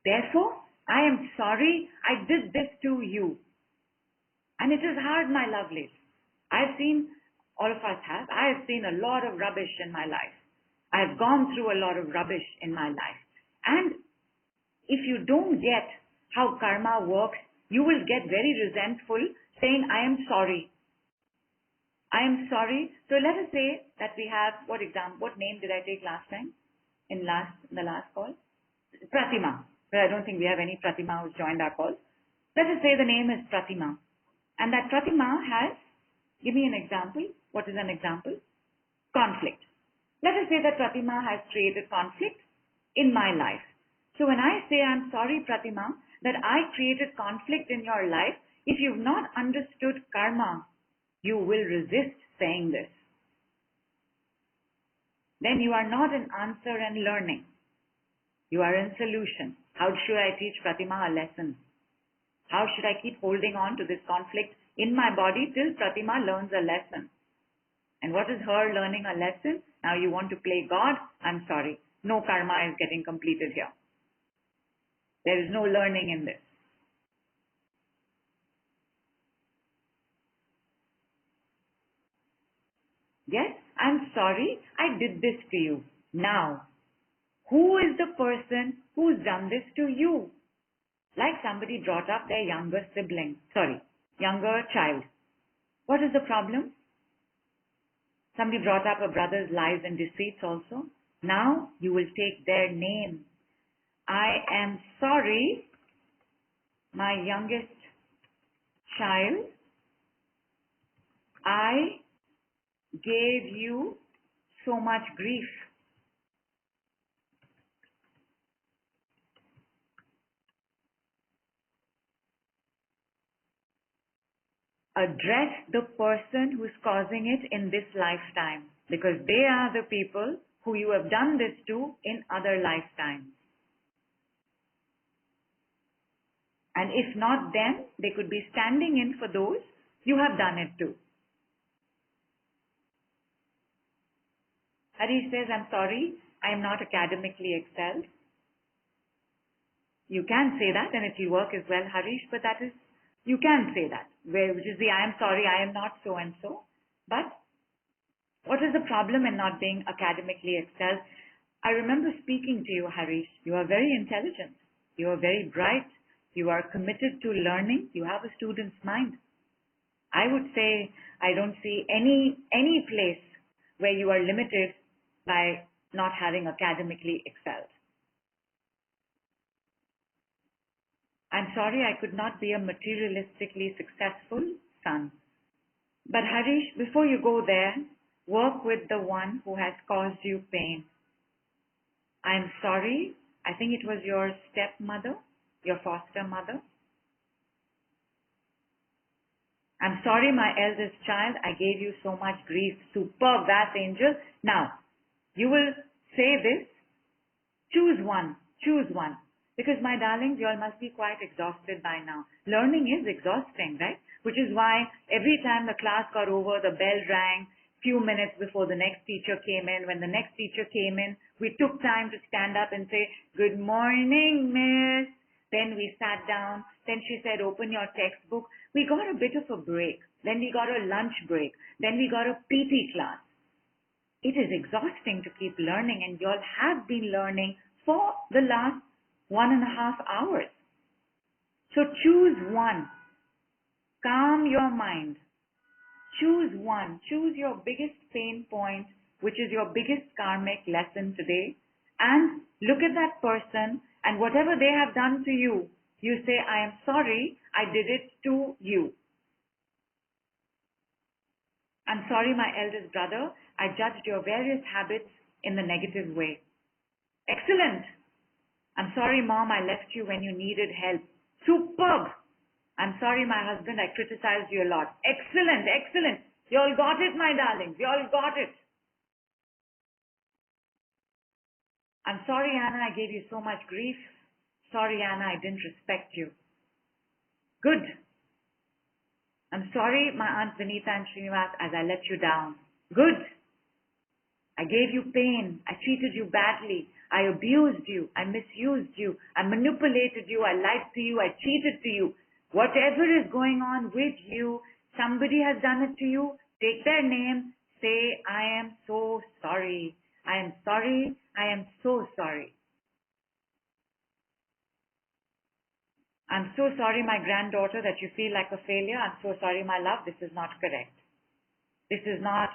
Therefore, I am sorry I did this to you. And it is hard, my lovelies. I've seen, all of us have, I have seen a lot of rubbish in my life. I've gone through a lot of rubbish in my life. And if you don't get how karma works, you will get very resentful saying, I am sorry. I am sorry. So let us say that we have, what name did I take last time? In the last call? Pratima. But I don't think we have any Pratima who's joined our call. Let us say the name is Pratima. And that Pratima has, give me an example. What is an example? Conflict. Let us say that Pratima has created conflict in my life. So when I say I'm sorry, Pratima, that I created conflict in your life, if you've not understood karma, you will resist saying this. Then you are not in answer and learning. You are in solution. How should I teach Pratima a lesson? How should I keep holding on to this conflict in my body till Pratima learns a lesson? And what is her learning a lesson? Now you want to play God? I'm sorry. No karma is getting completed here. There is no learning in this. Yes, I'm sorry I did this to you. Now, who is the person who's done this to you? Like somebody brought up their younger child. What is the problem? Somebody brought up a brother's lies and deceits also. Now you will take their name. I am sorry, my youngest child, I gave you so much grief. Address the person who's causing it in this lifetime, because they are the people who you have done this to in other lifetimes. And if not them, they could be standing in for those you have done it to. Harish says, I'm sorry, I am not academically excelled. You can say that and it will work as well, Harish, but that is, you can say that, which is the I am sorry, I am not so and so. But what is the problem in not being academically excelled? I remember speaking to you, Harish. You are very intelligent. You are very bright. You are committed to learning. You have a student's mind. I would say I don't see any place where you are limited by not having academically excelled. I'm sorry I could not be a materialistically successful son. But Harish, before you go there, work with the one who has caused you pain. I'm sorry, I think it was your stepmother, your foster mother. I'm sorry, my eldest child, I gave you so much grief. Superb, that's angel. Now, you will say this, choose one. Because my darlings, you all must be quite exhausted by now. Learning is exhausting, right? Which is why every time the class got over, the bell rang, few minutes before the next teacher came in. When the next teacher came in, we took time to stand up and say, good morning, miss. Then we sat down. Then she said, open your textbook. We got a bit of a break. Then we got a lunch break. Then we got a PT class. It is exhausting to keep learning, and you all have been learning for the last 1.5 hours. So choose one. Calm your mind. Choose one. Choose your biggest pain point, which is your biggest karmic lesson today, and look at that person, and whatever they have done to you, you say, I am sorry, I did it to you. I'm sorry, my eldest brother, I judged your various habits in the negative way. Excellent. I'm sorry, Mom, I left you when you needed help. Superb. I'm sorry, my husband, I criticized you a lot. Excellent, excellent. You all got it, my darlings. You all got it. I'm sorry, Anna, I gave you so much grief. Sorry, Anna, I didn't respect you. Good. I'm sorry, my Aunt Vinita and Srinivas, as I let you down. Good. I gave you pain. I treated you badly. I abused you. I misused you. I manipulated you. I lied to you. I cheated to you. Whatever is going on with you, somebody has done it to you. Take their name. Say, I am so sorry. I am sorry. I am so sorry. I'm so sorry, my granddaughter, that you feel like a failure. I'm so sorry, my love. This is not correct. This is not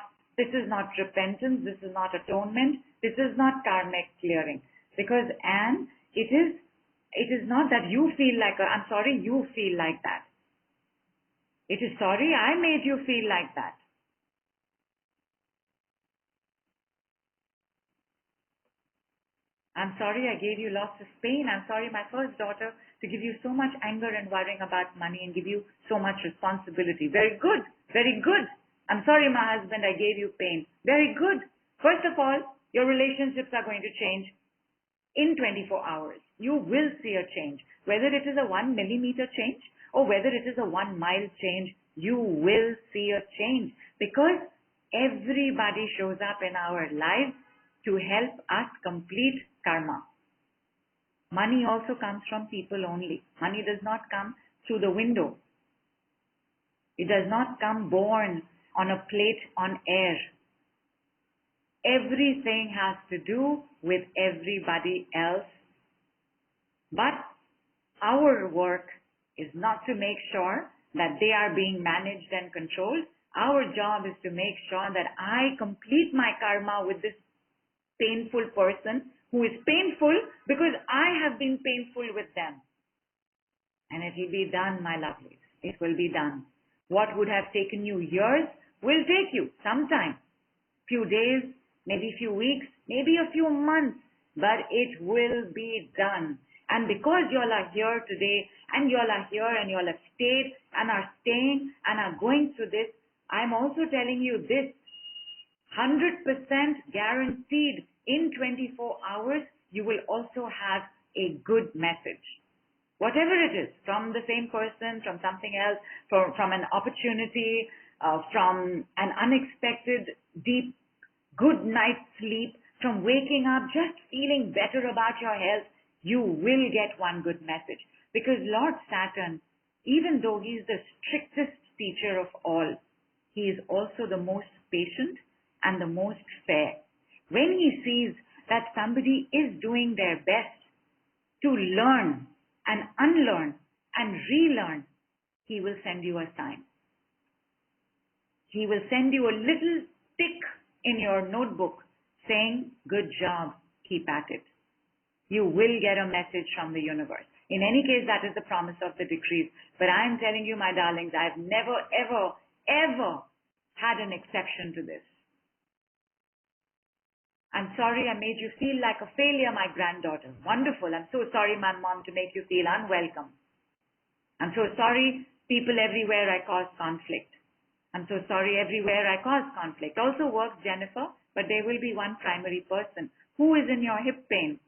repentance. This is not atonement. This is not karmic clearing. Because, Anne, it is not that you feel like I'm sorry, you feel like that. It is sorry, I made you feel like that. I'm sorry I gave you lots of pain. I'm sorry, my first daughter, to give you so much anger and worrying about money and give you so much responsibility. Very good. Very good. I'm sorry, my husband, I gave you pain. Very good. First of all, your relationships are going to change in 24 hours. You will see a change. Whether it is a 1 millimeter change or whether it is a 1 mile change, you will see a change because everybody shows up in our lives to help us complete karma. Money also comes from people only. Money does not come through the window. It does not come born on a plate on air. Everything has to do with everybody else. But our work is not to make sure that they are being managed and controlled. Our job is to make sure that I complete my karma with this painful person who is painful because I have been painful with them. And it will be done, my lovelies. It will be done. What would have taken you years will take you some time. Few days, maybe few weeks, maybe a few months, but it will be done. And because you all are here today and you all are here and you all have stayed and are staying and are going through this, I'm also telling you this. 100% guaranteed in 24 hours, you will also have a good message. Whatever it is, from the same person, from something else, from an opportunity, from an unexpected, deep, good night's sleep, from waking up, just feeling better about your health, you will get one good message. Because Lord Saturn, even though he is the strictest teacher of all, he is also the most patient and the most fair. When he sees that somebody is doing their best to learn and unlearn and relearn, he will send you a sign. He will send you a little tick in your notebook saying, good job, keep at it. You will get a message from the universe. In any case, that is the promise of the decrees. But I am telling you, my darlings, I have never, ever, ever had an exception to this. I'm sorry I made you feel like a failure, my granddaughter. Wonderful. I'm so sorry, my mom, to make you feel unwelcome. I'm so sorry, people everywhere I cause conflict. I'm so sorry everywhere I cause conflict. Also works, Jennifer, but there will be one primary person. Who is in your hip pain?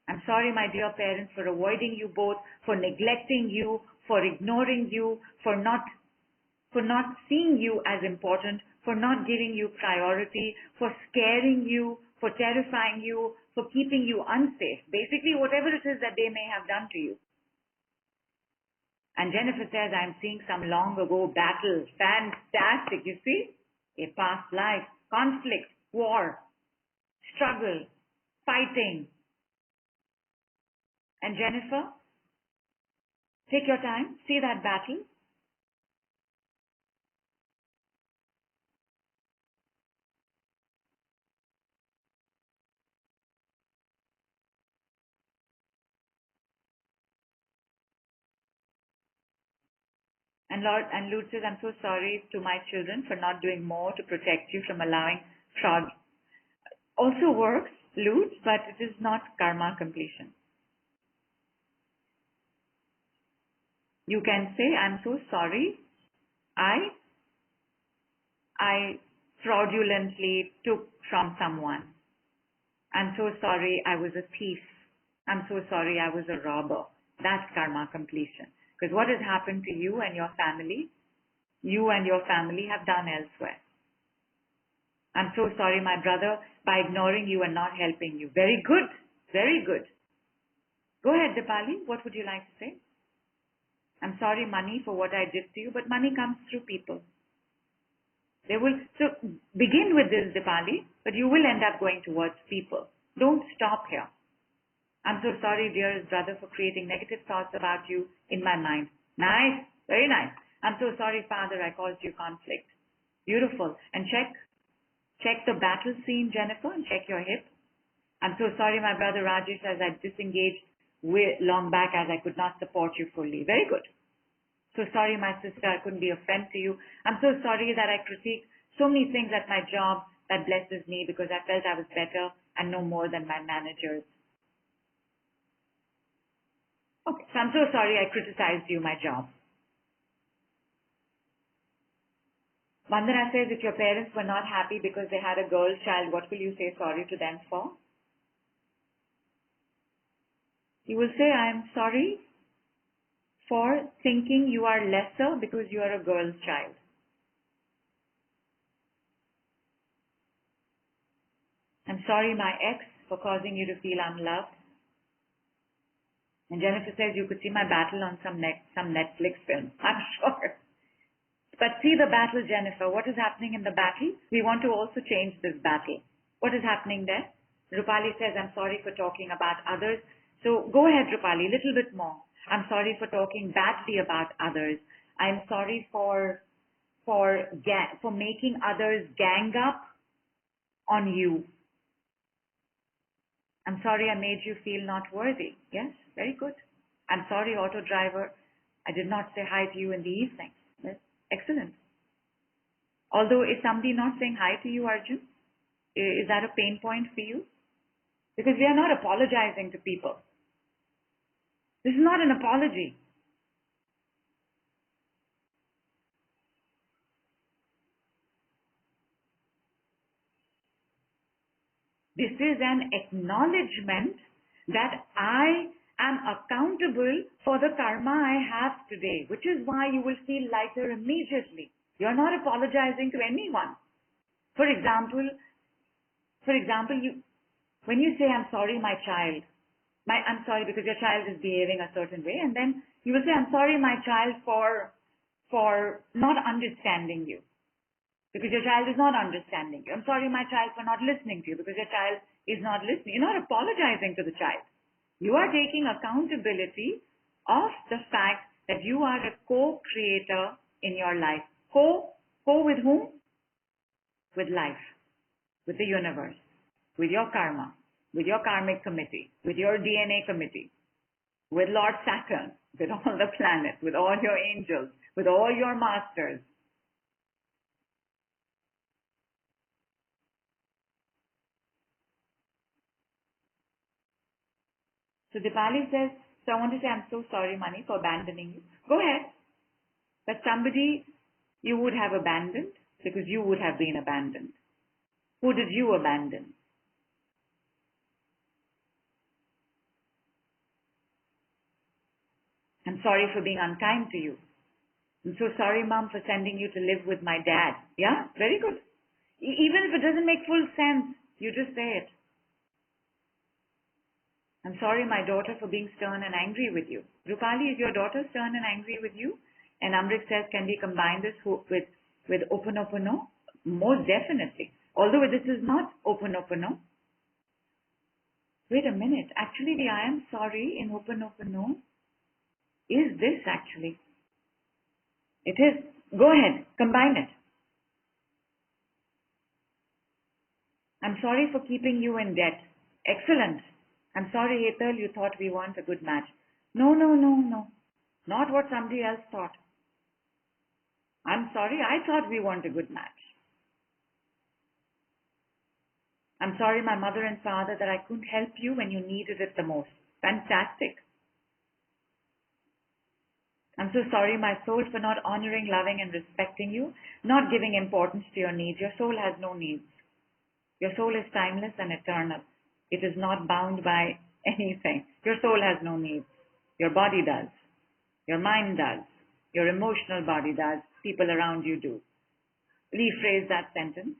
I'm sorry, my dear parents, for avoiding you both, for neglecting you, for ignoring you, for not seeing you as important, for not giving you priority, for scaring you, for terrifying you, for keeping you unsafe. Basically, whatever it is that they may have done to you. And Jennifer says, I'm seeing some long ago battle. Fantastic, you see? A past life, conflict, war, struggle, fighting. And Jennifer, take your time, see that battle. And Lord says, I'm so sorry to my children for not doing more to protect you from allowing fraud. Also works, Lute, but it is not karma completion. You can say, I'm so sorry. I fraudulently took from someone. I'm so sorry I was a thief. I'm so sorry I was a robber. That's karma completion. Because what has happened to you and your family have done elsewhere. I'm so sorry, my brother, by ignoring you and not helping you. Very good. Very good. Go ahead, Dipali. What would you like to say? I'm sorry, money, for what I did to you, but money comes through people. They will, so begin with this, Dipali, but you will end up going towards people. Don't stop here. I'm so sorry, dearest brother, for creating negative thoughts about you in my mind. Nice, very nice. I'm so sorry, Father, I caused you conflict. Beautiful. And check the battle scene, Jennifer, and check your hip. I'm so sorry, my brother Rajesh, as I disengaged long back as I could not support you fully. Very good. So sorry, my sister, I couldn't be a friend to you. I'm so sorry that I critiqued so many things at my job that blesses me because I felt I was better and no more than my managers. Okay, so I'm so sorry I criticized you, my job. Vandana says, if your parents were not happy because they had a girl child, what will you say sorry to them for? You will say, I am sorry for thinking you are lesser because you are a girl's child. I'm sorry, my ex, for causing you to feel unloved. And Jennifer says you could see my battle on some Netflix film. I'm sure. But see the battle, Jennifer. What is happening in the battle? We want to also change this battle. What is happening there? Rupali says, I'm sorry for talking about others. So go ahead, Rupali, a little bit more. I'm sorry for talking badly about others. I'm sorry for making others gang up on you. I'm sorry I made you feel not worthy. Yes, very good. I'm sorry, auto driver. I did not say hi to you in the evening. Yes, excellent. Although, is somebody not saying hi to you, Arjun? Is that a pain point for you? Because we are not apologizing to people. This is not an apology. This is an acknowledgement that I am accountable for the karma I have today, which is why you will feel lighter immediately. You're not apologizing to anyone. For example, when you say, I'm sorry, my child, I'm sorry because your child is behaving a certain way, and then you will say, I'm sorry, my child, for not understanding you. Because your child is not understanding you. I'm sorry, my child, for not listening to you because your child is not listening. You're not apologizing to the child. You are taking accountability of the fact that you are a co-creator in your life. Co with whom? With life, with the universe, with your karma, with your karmic committee, with your DNA committee, with Lord Saturn, with all the planets, with all your angels, with all your masters. So Dipali says, so I want to say, I'm so sorry, Mani, for abandoning you. Go ahead. But somebody you would have abandoned because you would have been abandoned. Who did you abandon? I'm sorry for being unkind to you. I'm so sorry, Mom, for sending you to live with my dad. Yeah, very good. Even if it doesn't make full sense, you just say it. I'm sorry, my daughter, for being stern and angry with you. Rupali, is your daughter stern and angry with you? And Amrit says, can we combine this with Oponopono? Most definitely. Although this is not Oponopono. Wait a minute. Actually, the I am sorry in Oponopono is this actually. It is. Go ahead. Combine it. I'm sorry for keeping you in debt. Excellent. I'm sorry, Ethel, you thought we weren't a good match. No. Not what somebody else thought. I'm sorry, I thought we weren't a good match. I'm sorry, my mother and father, that I couldn't help you when you needed it the most. Fantastic. I'm so sorry, my soul, for not honoring, loving, and respecting you, not giving importance to your needs. Your soul has no needs. Your soul is timeless and eternal. It is not bound by anything. Your soul has no needs. Your body does. Your mind does. Your emotional body does. People around you do. Rephrase that sentence.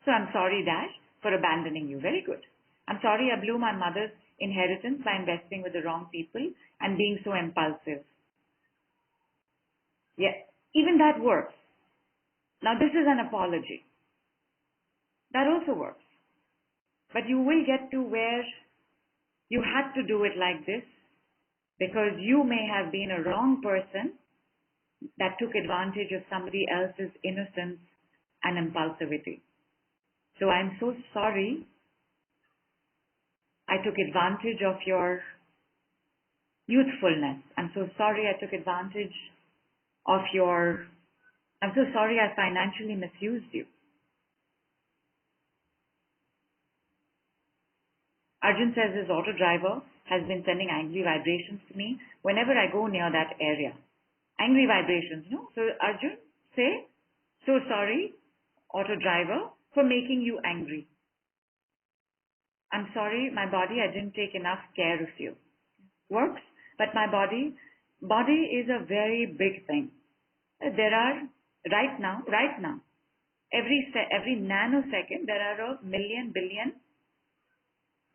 So I'm sorry, Dash, for abandoning you. Very good. I'm sorry I blew my mother's inheritance by investing with the wrong people and being so impulsive. Yeah, even that works. Now this is an apology. That also works. But you will get to where you had to do it like this because you may have been a wrong person that took advantage of somebody else's innocence and impulsivity. So I'm so sorry I took advantage of your youthfulness. I'm so sorry I took advantage of I'm so sorry I financially misused you. Arjun says his auto driver has been sending angry vibrations to me whenever I go near that area. Angry vibrations, no? So Arjun, say, so sorry, auto driver, for making you angry. I'm sorry, my body, I didn't take enough care of you. Works, but my body is a very big thing. There are, right now, every nanosecond, there are a million, billion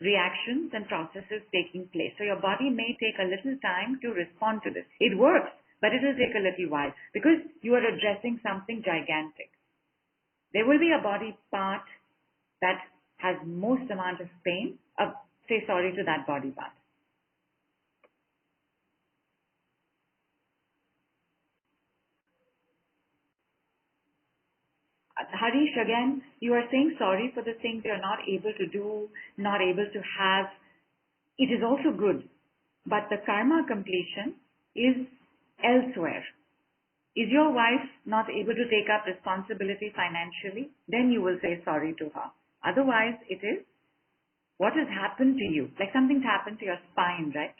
reactions and processes taking place. So your body may take a little time to respond to this. It works, but it will take a little while because you are addressing something gigantic. There will be a body part that has most amount of pain. Say sorry to that body part. Harish, again, you are saying sorry for the things you're not able to do, not able to have. It is also good, but the karma completion is elsewhere. Is your wife not able to take up responsibility financially? Then you will say sorry to her. Otherwise, it is what has happened to you. Like something's happened to your spine, right?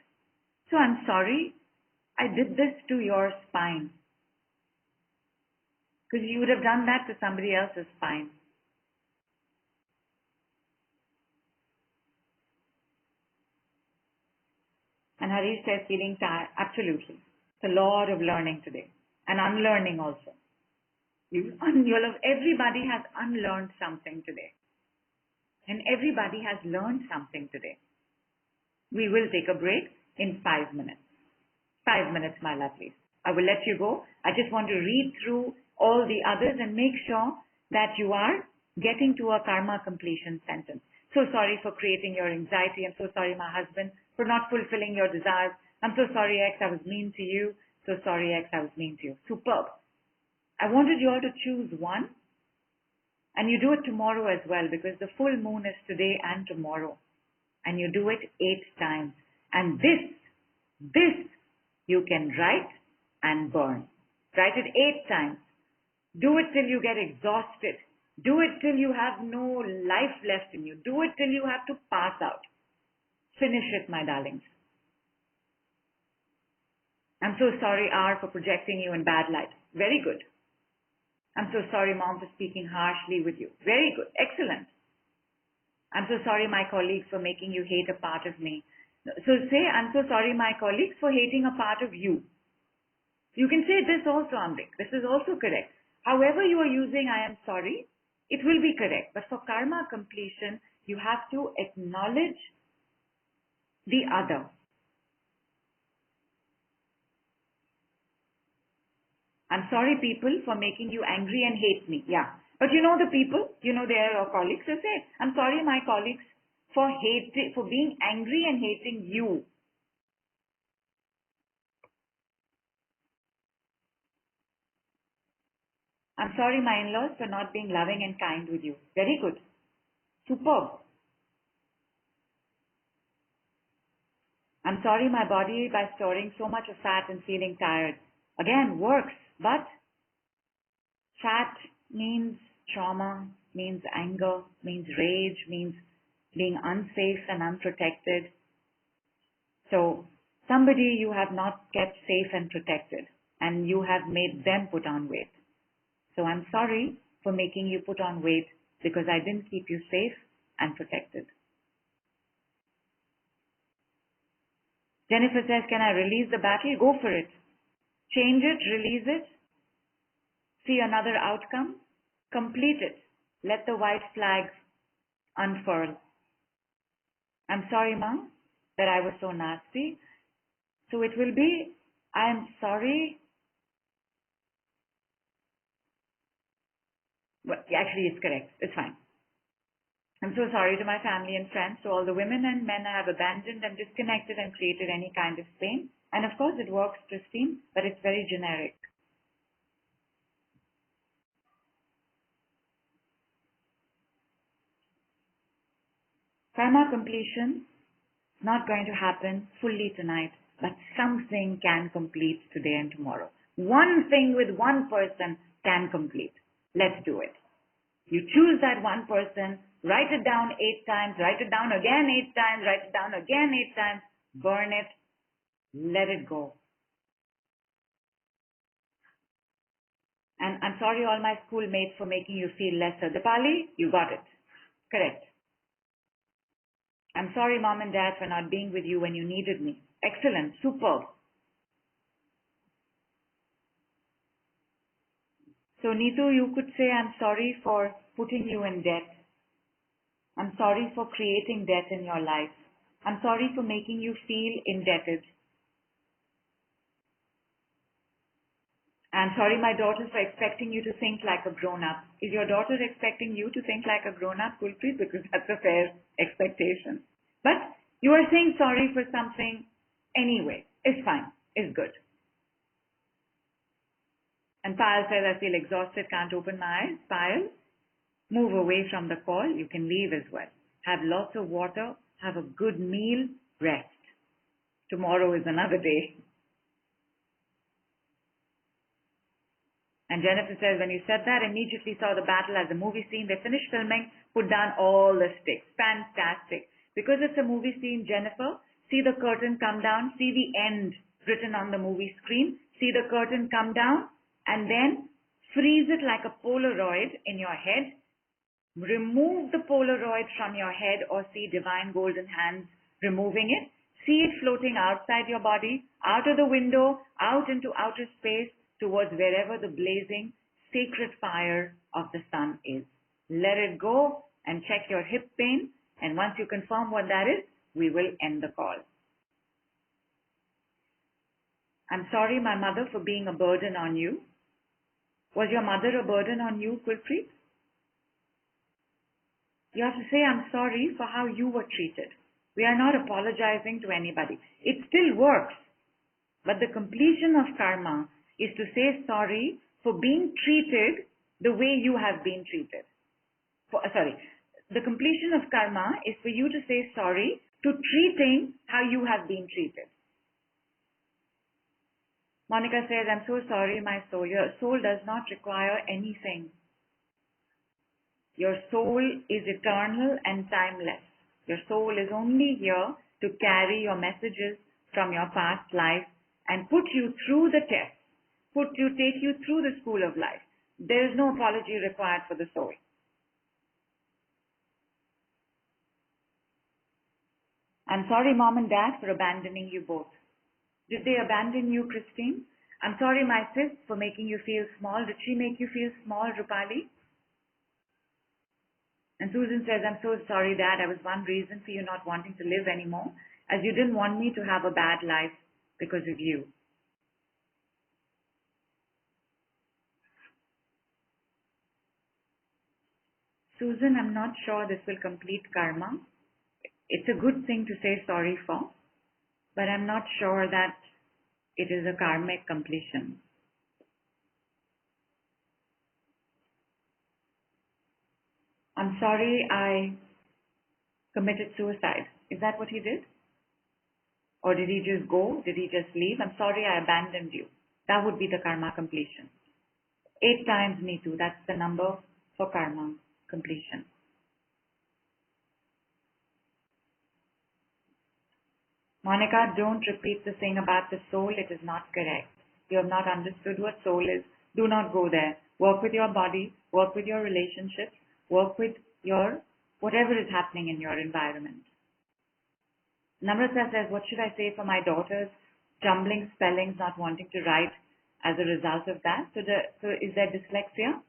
So I'm sorry I did this to your spine. Because you would have done that to somebody else's spine. And Harish says feeling tired. Absolutely. It's a lot of learning today. And unlearning also. Everybody has unlearned something today. And everybody has learned something today. We will take a break in 5 minutes. 5 minutes, my lovelies. I will let you go. I just want to read through all the others and make sure that you are getting to a karma completion sentence. So sorry for creating your anxiety. I'm so sorry, my husband, for not fulfilling your desires. I'm so sorry, X, I was mean to you. So sorry, X, I was mean to you. Superb. I wanted you all to choose one. And you do it tomorrow as well because the full moon is today and tomorrow. And you do it 8 times. And this you can write and burn. Write it 8 times. Do it till you get exhausted. Do it till you have no life left in you. Do it till you have to pass out. Finish it, my darlings. I'm so sorry, R, for projecting you in bad light. Very good. I'm so sorry, Mom, for speaking harshly with you. Very good. Excellent. I'm so sorry, my colleagues, for making you hate a part of me. So say, I'm so sorry, my colleagues, for hating a part of you. You can say this also, Amrik. This is also correct. However you are using I am sorry, it will be correct. But for karma completion, you have to acknowledge the other. I'm sorry, people, for making you angry and hate me. Yeah. But you know the people, they are your colleagues. So say, I'm sorry, my colleagues, for being angry and hating you. I'm sorry, my in-laws, for not being loving and kind with you. Very good. Superb. I'm sorry, my body, by storing so much of fat and feeling tired. Again, works. But fat means trauma, means anger, means rage, means being unsafe and unprotected. So somebody you have not kept safe and protected, and you have made them put on weight. So I'm sorry for making you put on weight because I didn't keep you safe and protected. Jennifer says, can I release the battle? Go for it. Change it, release it, see another outcome, complete it. Let the white flag unfurl. I'm sorry, Mom, that I was so nasty. So it will be, I'm sorry. Well, actually, it's correct. It's fine. I'm so sorry to my family and friends, to all the women and men I have abandoned and disconnected and created any kind of pain. And of course, it works, Christine, but it's very generic. Karma completion is not going to happen fully tonight, but something can complete today and tomorrow. One thing with one person can complete. Let's do it. You choose that one person, write it down 8 times, write it down again 8 times, write it down again 8 times, burn it, let it go. And I'm sorry all my schoolmates for making you feel lesser. Dipali, you got it. Correct. I'm sorry mom and dad for not being with you when you needed me. Excellent. Superb. So Neetu, you could say I'm sorry for putting you in debt. I'm sorry for creating debt in your life. I'm sorry for making you feel indebted. I'm sorry, my daughter, for expecting you to think like a grown-up. Is your daughter expecting you to think like a grown-up, Gulpreet? Because that's a fair expectation. But you are saying sorry for something anyway. It's fine. It's good. And Payal says, I feel exhausted, can't open my eyes. Payal, move away from the call. You can leave as well. Have lots of water. Have a good meal. Rest. Tomorrow is another day. And Jennifer says, when you said that, immediately saw the battle as a movie scene. They finished filming, put down all the sticks. Fantastic. Because it's a movie scene, Jennifer, see the curtain come down, see the end written on the movie screen, see the curtain come down, and then freeze it like a Polaroid in your head. Remove the Polaroid from your head or see divine golden hands removing it. See it floating outside your body, out of the window, out into outer space, towards wherever the blazing sacred fire of the sun is. Let it go and check your hip pain. And once you confirm what that is, we will end the call. I'm sorry, my mother, for being a burden on you. Was your mother a burden on you, Gulpreet? You have to say, I'm sorry for how you were treated. We are not apologizing to anybody. It still works. But the completion of karma is to say sorry for being treated the way you have been treated. The completion of karma is for you to say sorry to treating how you have been treated. Monica says, I'm so sorry, my soul. Your soul does not require anything. Your soul is eternal and timeless. Your soul is only here to carry your messages from your past life and put you through the test. Take you through the school of life. There is no apology required for the soul. I'm sorry, mom and dad, for abandoning you both. Did they abandon you, Christine? I'm sorry, my sis, for making you feel small. Did she make you feel small, Rupali? And Susan says, I'm so sorry, Dad. I was one reason for you not wanting to live anymore, as you didn't want me to have a bad life because of you. Susan, I'm not sure this will complete karma. It's a good thing to say sorry for, but I'm not sure that it is a karmic completion. I'm sorry I committed suicide. Is that what he did? Or did he just go? Did he just leave? I'm sorry I abandoned you. That would be the karma completion. 8 times me too. That's the number for karma completion. Monica, don't repeat the thing about the soul. It is not correct. You have not understood what soul is. Do not go there. Work with your body. Work with your relationships. Work with your whatever is happening in your environment. Namrata says, what should I say for my daughter's jumbling spellings, not wanting to write as a result of that? So is there dyslexia?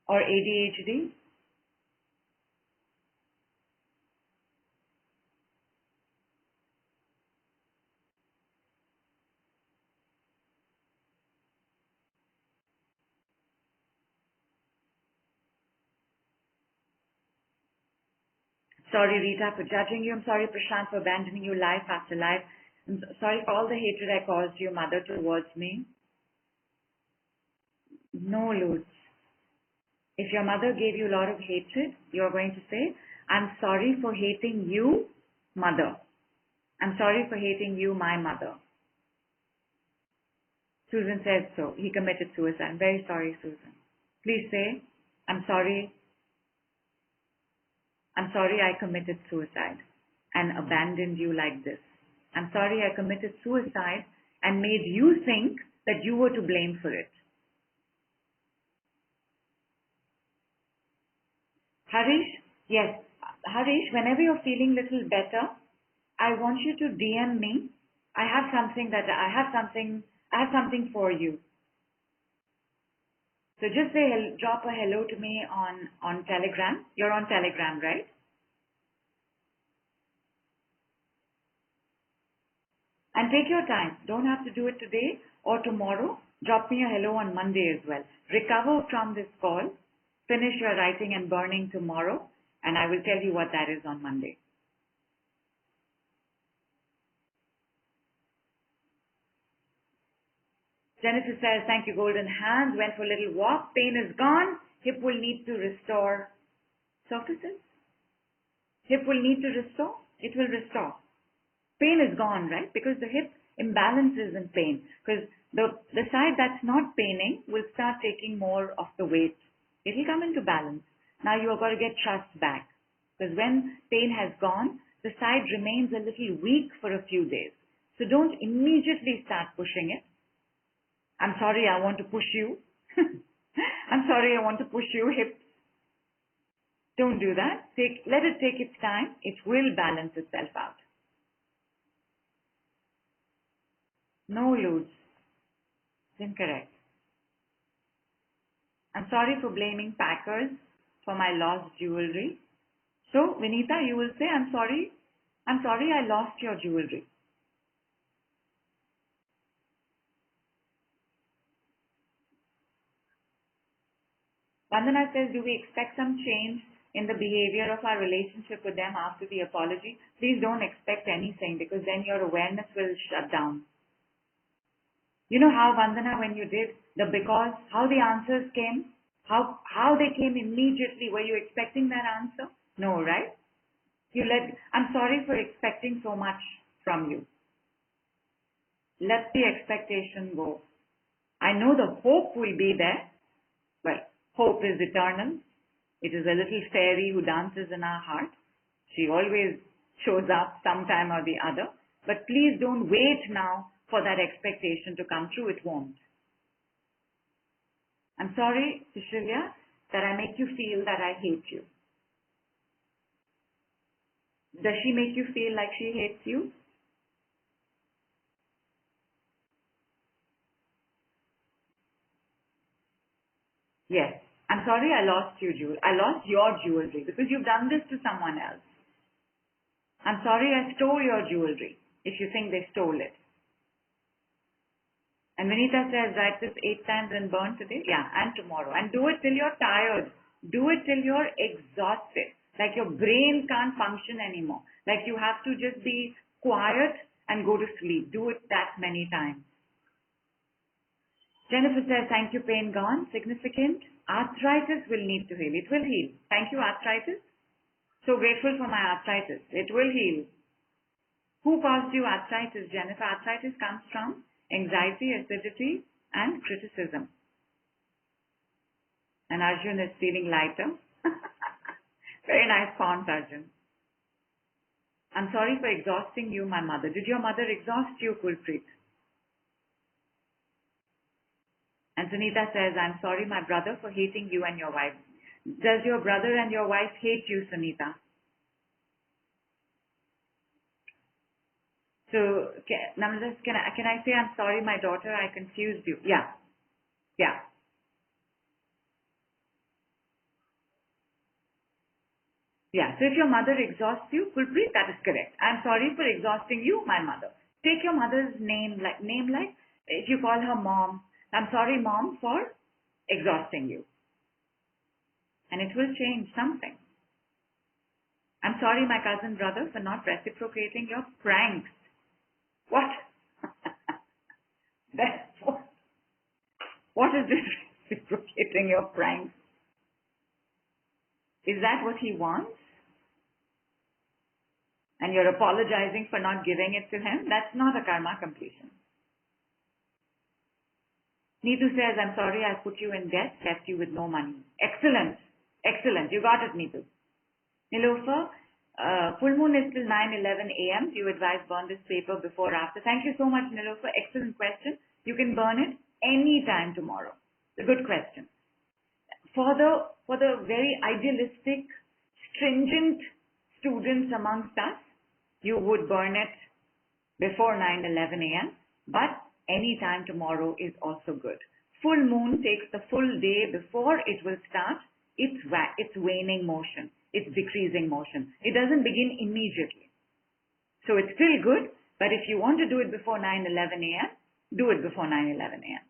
Or ADHD? Sorry, Rita, for judging you. I'm sorry, Prashant, for abandoning you life after life. I'm sorry for all the hatred I caused you, Mother, towards me. No, Luz. If your mother gave you a lot of hatred, you're going to say, I'm sorry for hating you, Mother. I'm sorry for hating you, my mother. Susan says so. He committed suicide. I'm very sorry, Susan. Please say, I'm sorry. I'm sorry I committed suicide and abandoned you like this. I'm sorry I committed suicide and made you think that you were to blame for it. Harish, yes. Harish, whenever you're feeling little better, I want you to DM me. I have something for you. So just say, drop a hello to me on Telegram. You're on Telegram, right? And take your time. Don't have to do it today or tomorrow. Drop me a hello on Monday as well. Recover from this call. Finish your writing and burning tomorrow. And I will tell you what that is on Monday. Jennifer says, thank you, Golden Hands. Went for a little walk. Pain is gone. Hip will need to restore surfaces. Hip will need to restore. It will restore. Pain is gone, right? Because the hip imbalance is in pain. Because the side that's not paining will start taking more of the weight. It will come into balance. Now you have got to get trust back. Because when pain has gone, the side remains a little weak for a few days. So don't immediately start pushing it. I'm sorry, I want to push you. I'm sorry, I want to push you, hips. Don't do that. Let it take its time. It will balance itself out. No, Luz. It's incorrect. I'm sorry for blaming Packers for my lost jewelry. So, Vinita, you will say, I'm sorry I lost your jewelry. Vandana says, do we expect some change in the behavior of our relationship with them after the apology? Please don't expect anything because then your awareness will shut down. You know how, Vandana, when you did how the answers came? How they came immediately? Were you expecting that answer? No, right? I'm sorry for expecting so much from you. Let the expectation go. I know the hope will be there. Well, hope is eternal. It is a little fairy who dances in our heart. She always shows up sometime or the other. But please don't wait now for that expectation to come true. It won't. I'm sorry, Cecilia, that I make you feel that I hate you. Does she make you feel like she hates you? Yes. I'm sorry I lost your jewelry because you've done this to someone else. I'm sorry I stole your jewelry if you think they stole it. And Vinita says, write this 8 times and burn today. Yeah, and tomorrow. And do it till you're tired. Do it till you're exhausted. Like your brain can't function anymore. Like you have to just be quiet and go to sleep. Do it that many times. Jennifer says, thank you, pain gone. Significant. Arthritis will need to heal. It will heal. Thank you, arthritis. So grateful for my arthritis. It will heal. Who caused you arthritis, Jennifer? Arthritis comes from anxiety, acidity, and criticism. And Arjun is feeling lighter. Very nice font, Arjun. I'm sorry for exhausting you, my mother. Did your mother exhaust you, Kulpreet? And Sunita says, I'm sorry, my brother, for hating you and your wife. Does your brother and your wife hate you, Sunita? So, nonetheless, can I say, I'm sorry, my daughter, I confused you? Yeah. Yeah. Yeah. So if your mother exhausts you, Kulpreet, that is correct. I'm sorry for exhausting you, my mother. Take your mother's name like if you call her mom. I'm sorry, mom, for exhausting you. And it will change something. I'm sorry, my cousin brother, for not reciprocating your pranks. What? What is this reciprocating your pranks? Is that what he wants? And you're apologizing for not giving it to him? That's not a karma completion. Neetu says, I'm sorry I put you in debt, left you with no money. Excellent. Excellent. You got it, Neetu. Nilofer, full moon is till 9:11 a.m. Do you advise burn this paper before or after? Thank you so much, Nilofer. Excellent question. You can burn it any time tomorrow. It's a good question. For the very idealistic, stringent students amongst us, you would burn it before 9:11 a.m. But any time tomorrow is also good. Full moon takes the full day before it will start its waning motion, its decreasing motion. It doesn't begin immediately. So it's still good, but if you want to do it before 9:11 a.m., do it before 9:11 a.m.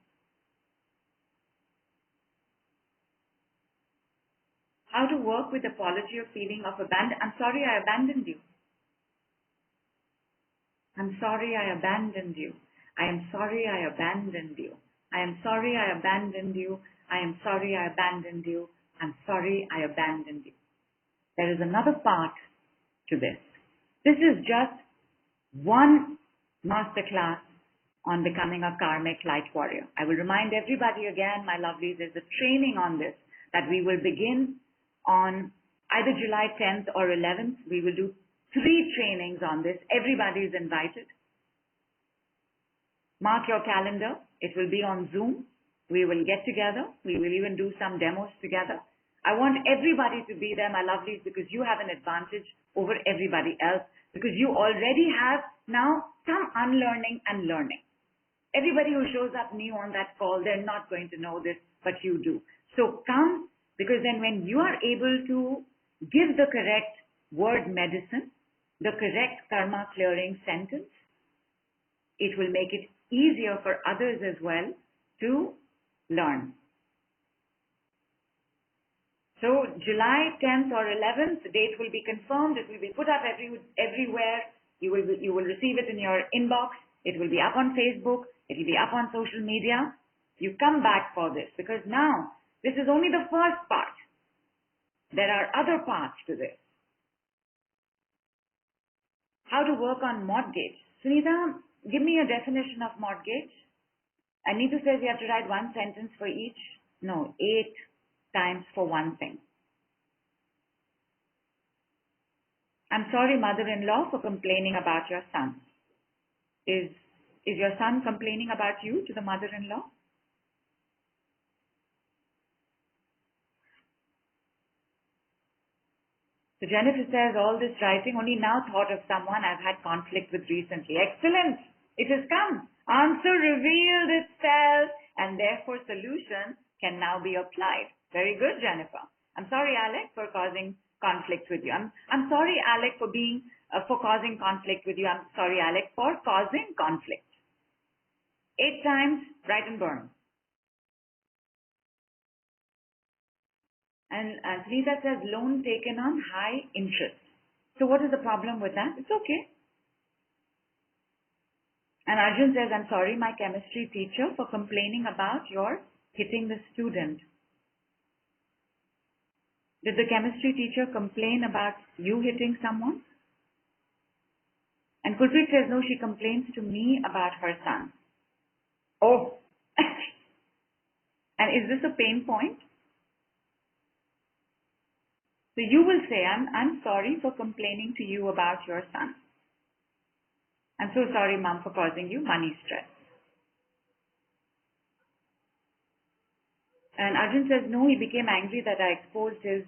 How to work with apology or feeling of abandon. I'm sorry I abandoned you. I'm sorry I abandoned you. I am sorry I abandoned you. I am sorry I abandoned you. I am sorry I abandoned you. I'm sorry I abandoned you. There is another part to this. This is just one masterclass on becoming a karmic light warrior. I will remind everybody again, my lovelies, there's a training on this that we will begin on either July 10th or 11th. We will do 3 trainings on this. Everybody is invited. Mark your calendar. It will be on Zoom. We will get together. We will even do some demos together. I want everybody to be there, my lovelies, because you have an advantage over everybody else, because you already have now some unlearning and learning. Everybody who shows up new on that call, they're not going to know this, but you do. So come, because then when you are able to give the correct word medicine, the correct karma clearing sentence, it will make it easier for others as well to learn. So July 10th or 11th, the date will be confirmed. It will be put up everywhere. You will receive it in your inbox. It will be up on Facebook. It will be up on social media. You come back for this, because now this is only the first part. There are other parts to this. How to work on mortgage. Sunita, give me a definition of mortgage. Anita says you have to write one sentence for each. No, 8 times for one thing. I'm sorry, mother-in-law, for complaining about your son. Is your son complaining about you to the mother-in-law? So Jennifer says, all this writing, only now thought of someone I've had conflict with recently. Excellent. It has come. Answer revealed itself, and therefore solution can now be applied. Very good, Jennifer. I'm sorry, Alec, for causing conflict with you. I'm sorry, Alec, for causing conflict with you. I'm sorry, Alec, for causing conflict. 8 times, write and burn. And Sunita says, loan taken on high interest. So what is the problem with that? It's okay. And Arjun says, I'm sorry, my chemistry teacher, for complaining about your hitting the student. Did the chemistry teacher complain about you hitting someone? And Kulpreet says, no, she complains to me about her son. Oh. And is this a pain point? So you will say, I'm sorry for complaining to you about your son. I'm so sorry, Mom, for causing you money stress. And Arjun says, no, he became angry that I exposed his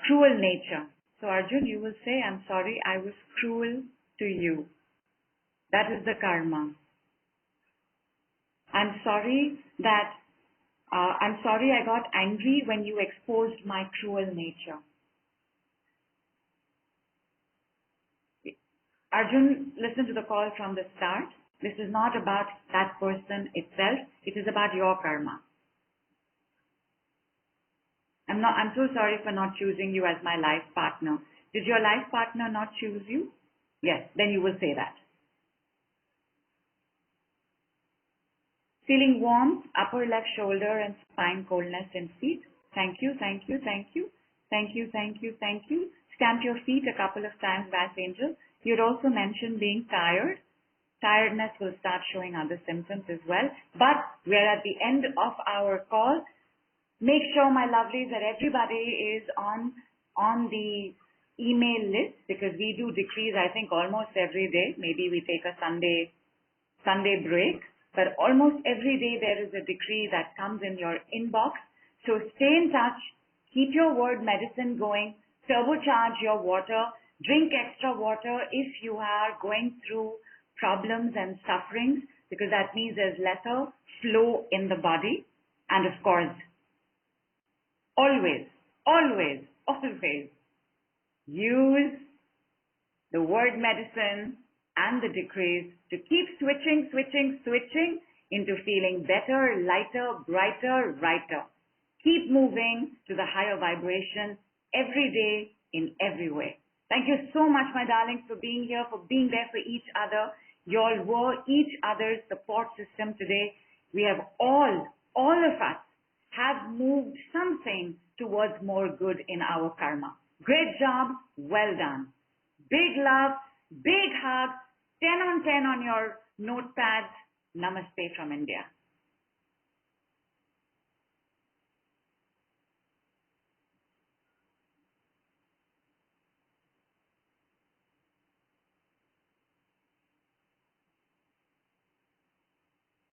cruel nature. So Arjun, you will say, I'm sorry, I was cruel to you. That is the karma. I'm sorry I got angry when you exposed my cruel nature. Arjun, listen to the call from the start. This is not about that person itself. It is about your karma. I'm so sorry for not choosing you as my life partner. Did your life partner not choose you? Yes, then you will say that. Feeling warmth, upper left shoulder and spine coldness in feet. Thank you, thank you, thank you. Thank you, thank you, thank you. Stamp your feet a couple of times, Bass Angel. You'd also mentioned being tired. Tiredness will start showing other symptoms as well. But we're at the end of our call. Make sure, my lovelies, that everybody is on the email list, because we do decrees, I think, almost every day. Maybe we take a Sunday break, but almost every day there is a decree that comes in your inbox. So stay in touch, keep your word medicine going, turbocharge your water, drink extra water if you are going through problems and sufferings, because that means there's lesser flow in the body. And of course, always use the word medicine and the decrees to keep switching into feeling better, lighter, brighter, righter. Keep moving to the higher vibration every day in every way. Thank you so much, my darlings, for being here, for being there for each other. You all were each other's support system today. We have all of us have moved something towards more good in our karma. Great job. Well done. Big love, big hug, 10 on 10 on your notepads. Namaste from India.